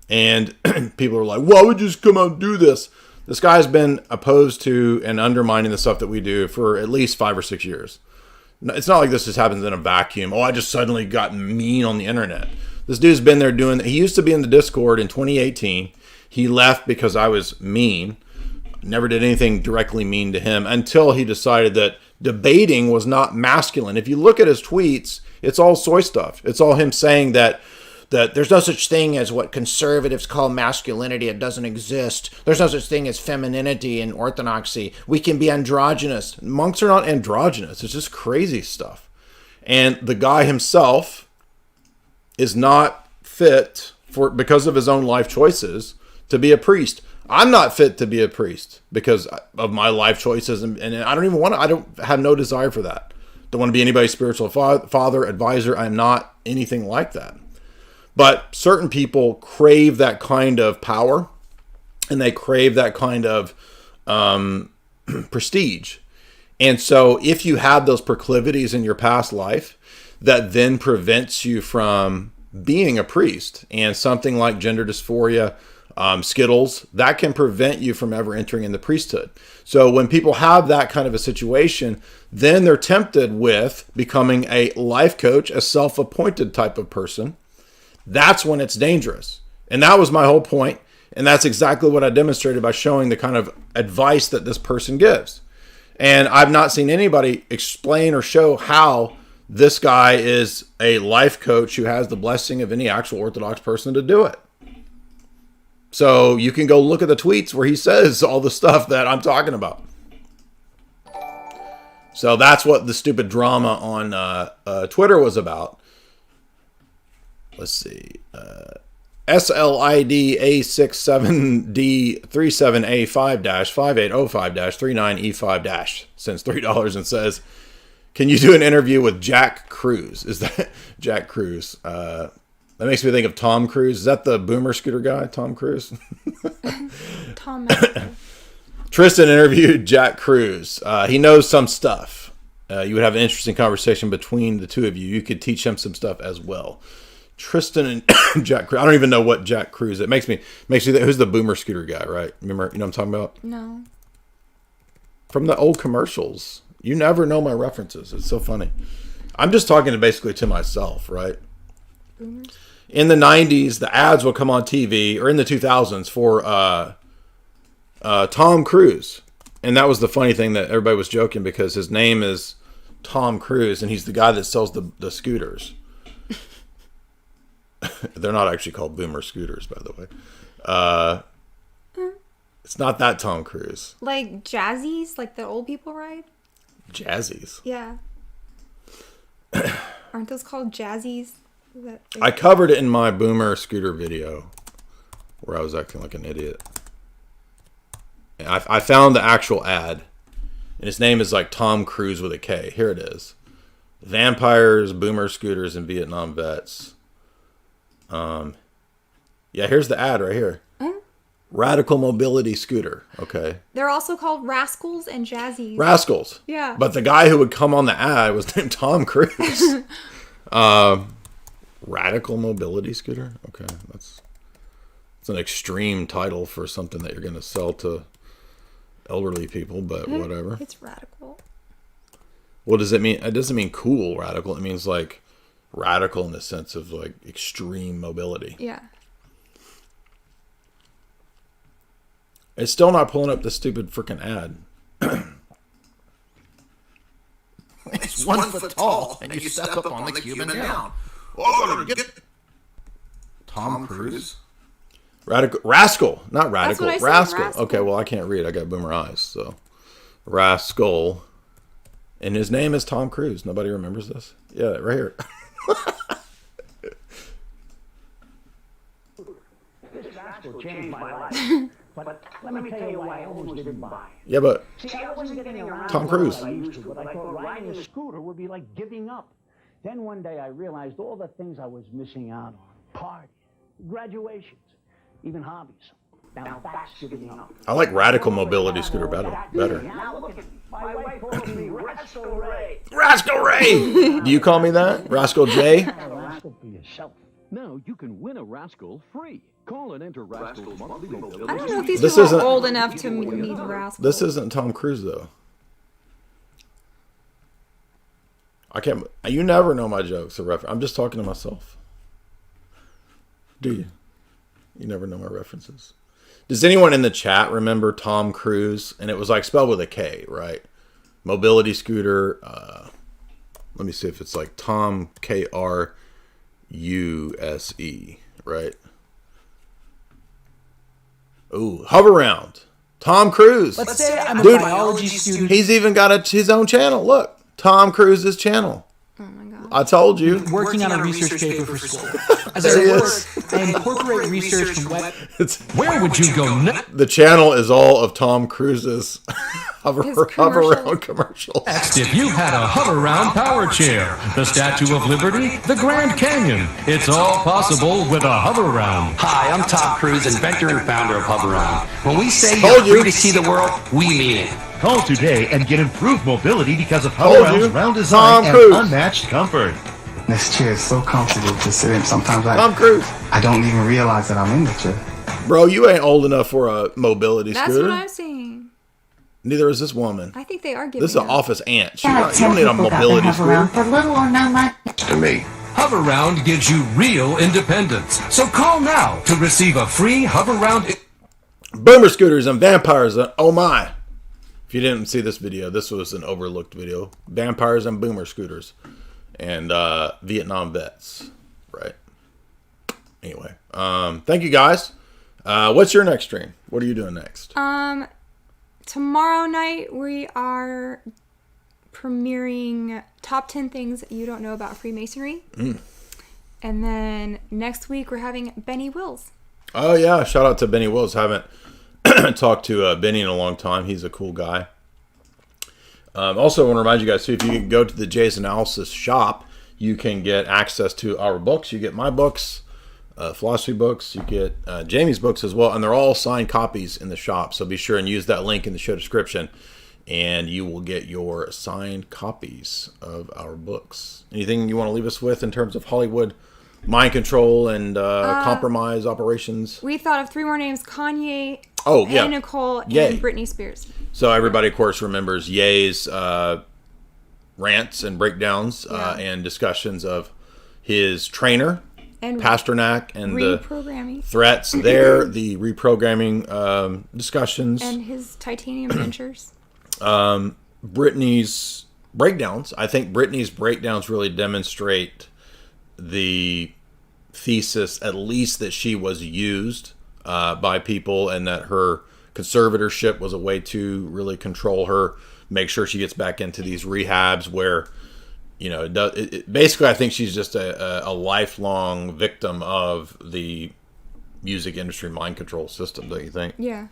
And people are like, why would you just come out and do this? This guy's been opposed to and undermining the stuff that we do for at least 5 or 6 years. It's not like this just happens in a vacuum. I just suddenly got mean on the internet. This dude's been there doing, he used to be in the Discord in 2018. He left because I was mean. Never did anything directly mean to him until he decided that debating was not masculine. If you look at his tweets, it's all soy stuff. It's all him saying that there's no such thing as what conservatives call masculinity. It doesn't exist. There's no such thing as femininity in Orthodoxy. We can be androgynous. Monks are not androgynous. It's just crazy stuff. And the guy himself is not fit because of his own life choices to be a priest. I'm not fit to be a priest because of my life choices, and I don't even want to. I don't have no desire for that. Don't want to be anybody's spiritual father, advisor. I'm not anything like that. But certain people crave that kind of power, and they crave that kind of prestige. And so if you have those proclivities in your past life, that then prevents you from being a priest, and something like gender dysphoria, Skittles, that can prevent you from ever entering in the priesthood. So when people have that kind of a situation, then they're tempted with becoming a life coach, a self-appointed type of person. That's when it's dangerous. And that was my whole point. And that's exactly what I demonstrated by showing the kind of advice that this person gives. And I've not seen anybody explain or show how this guy is a life coach who has the blessing of any actual Orthodox person to do it. So you can go look at the tweets where he says all the stuff that I'm talking about. So that's what the stupid drama on Twitter was about. Let's see. SLID A67D37A5-5805-39E5- sends $3 and says, can you do an interview with Jack Cruz? Is that Jack Cruz? That makes me think of Tom Cruise. Is that the boomer scooter guy, Tom Cruise? Tom. Tristan interviewed Jack Cruz. He knows some stuff. You would have an interesting conversation between the two of you. You could teach him some stuff as well. Tristan and Jack Cruz. I don't even know what Jack Cruz. It makes me think, who's the boomer scooter guy, right? Remember, you know what I'm talking about? No. From the old commercials. You never know my references. It's so funny. I'm just talking basically to myself, right? Boomers. In the 90s, the ads would come on TV, or in the 2000s, for Tom Cruise. And that was the funny thing, that everybody was joking because his name is Tom Cruise, and he's the guy that sells the scooters. They're not actually called boomer scooters, by the way. It's not that Tom Cruise. Like Jazzies, like the old people ride? Jazzies? Yeah. Aren't those called Jazzies? I covered it in my boomer scooter video where I was acting like an idiot. And I found the actual ad, and his name is like Tom Cruise with a K. Here it is. Vampires, boomer scooters, and Vietnam vets. Yeah, here's the ad right here. Radical mobility scooter. Okay. They're also called Rascals and Jazzies. Rascals. Yeah. But the guy who would come on the ad was named Tom Cruise. Radical mobility scooter. Okay, that's an extreme title for something that you're going to sell to elderly people, but whatever. It's radical. What does it mean? It doesn't mean cool radical. It means like radical in the sense of like extreme mobility. Yeah. It's still not pulling up the stupid freaking ad. It's 1 foot tall, and you step up on the Cuban down. Oh, get Tom Cruise? Rascal, not radical. That's what I said, Rascal. rascal. Okay, well, I can't read. I got boomer eyes, so Rascal. And his name is Tom Cruise. Nobody remembers this? Yeah, right here. This rascal changed my life. But let me tell you why I almost didn't buy it. Yeah, but See, I wasn't getting around Tom Cruise. like I used to, but I thought riding a scooter would be like giving up. Then one day I realized all the things I was missing out on. Parties, graduations, even hobbies. Now that's giving up. I like radical mobility scooter better. Now look at me. My wife calls me Rascal Ray. Rascal Ray! Do you call me that? Rascal J? Rascal for yourself. Now you can win a Rascal free. Call and enter Rascal's monthly mobility. I don't know if these This people isn't- are old enough to meet Rascals. This isn't Tom Cruise, though. I can't. You never know my jokes or reference. I'm just talking to myself. Do you? You never know my references. Does anyone in the chat remember Tom Cruise? And it was like spelled with a K, right? Mobility scooter. Let me see if it's like Tom Kruse, right? Ooh, hover round. Tom Cruise. Let's say I'm a Dude, biology student. He's even got his own channel. Look, Tom Cruise's channel. Oh my god. I told you. Working on a research paper for school. As I work, I incorporate research from web. Where would you go next? The channel is all of Tom Cruise's hover around commercials. Next, if you had a hover-round power chair, the Statue of Liberty, the Grand Canyon, it's all possible with a hover-round. Hi, I'm Tom Cruise, inventor and founder of Hover-Round. When we say you're free to see the world, we mean it. Call today and get improved mobility because of Hover-Round's round design and unmatched comfort. This chair is so comfortable to sit in. Sometimes Tom Cruise. I don't even realize that I'm in the chair. Bro, you ain't old enough for a mobility That's scooter. what I'm saying. Neither is this woman. I think they are giving This is an up. office ant. You don't need a mobility scooter. For little or no money. To me. Hover-Round gives you real independence. So call now to receive a free Hover-Round. Boomer scooters and vampires. Oh my. If you didn't see this video, this was an overlooked video. Vampires and boomer scooters. And Vietnam vets. Right. Anyway. Thank you guys. What's your next stream? What are you doing next? Tomorrow night we are premiering top 10 things you don't know about Freemasonry. And then next week we're having Benny Wills. Oh yeah, shout out to Benny Wills. Haven't talked to Benny in a long time. He's a cool guy. Also, I want to remind you guys too, if you can go to the Jay's Analysis shop, you can get access to our books. You get my books, philosophy books. You get Jamie's books as well, and they're all signed copies in the shop. So be sure and use that link in the show description, and you will get your signed copies of our books. Anything you want to leave us with in terms of Hollywood mind control and compromise operations? We thought of 3 more names: Kanye, yeah. Anna Nicole, and Ye. Britney Spears. So everybody, of course, remembers Ye's rants and breakdowns and discussions of his trainer, and Pasternak, and reprogramming the threats there, the reprogramming discussions. And his titanium dentures. Britney's breakdowns. I think Britney's breakdowns really demonstrate the thesis, at least, that she was used by people, and that her conservatorship was a way to really control her, make sure she gets back into these rehabs where, you know, basically I think she's just a lifelong victim of the music industry mind control system, don't you think? Yeah.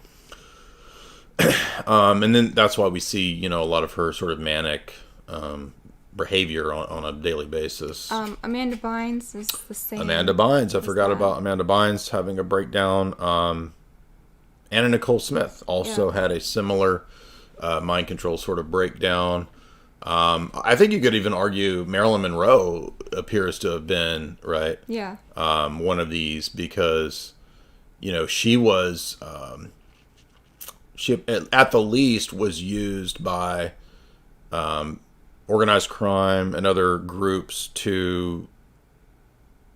And then that's why we see, you know, a lot of her sort of manic behavior on a daily basis. Amanda Bynes is the same. Amanda Bynes. I forgot about Amanda Bynes having a breakdown. Anna Nicole Smith also had a similar mind control sort of breakdown. I think you could even argue Marilyn Monroe appears to have been, right? Yeah. One of these, because, you know, she was, she at the least was used by organized crime and other groups to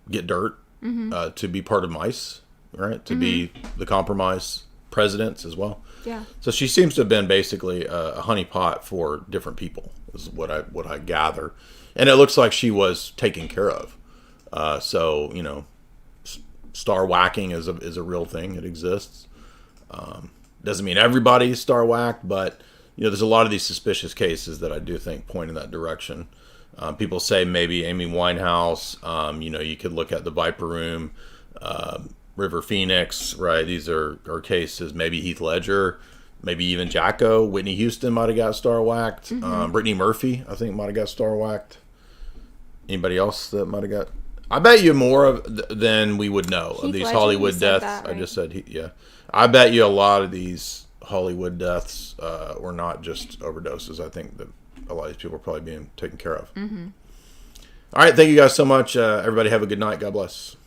get dirt, to be part of MICE, right? To be the compromise presidents as well. Yeah. So she seems to have been basically a honeypot for different people, is what I gather, and it looks like she was taken care of. So, you know, star whacking is a real thing. It exists. Doesn't mean everybody's star whacked, but, you know, there's a lot of these suspicious cases that I do think point in that direction. People say maybe Amy Winehouse. You know, you could look at the Viper Room, River Phoenix, right? These are cases. Maybe Heath Ledger, maybe even Jacko. Whitney Houston might have got star whacked. Brittany Murphy, I think, might have got star whacked. Anybody else that might have got? I bet you more than we would know of these Ledger, Hollywood deaths. that, right? I just said, yeah. I bet you a lot of these Hollywood deaths were not just overdoses. I think that a lot of these people are probably being taken care of. All right, thank you guys so much. Everybody have a good night. God bless.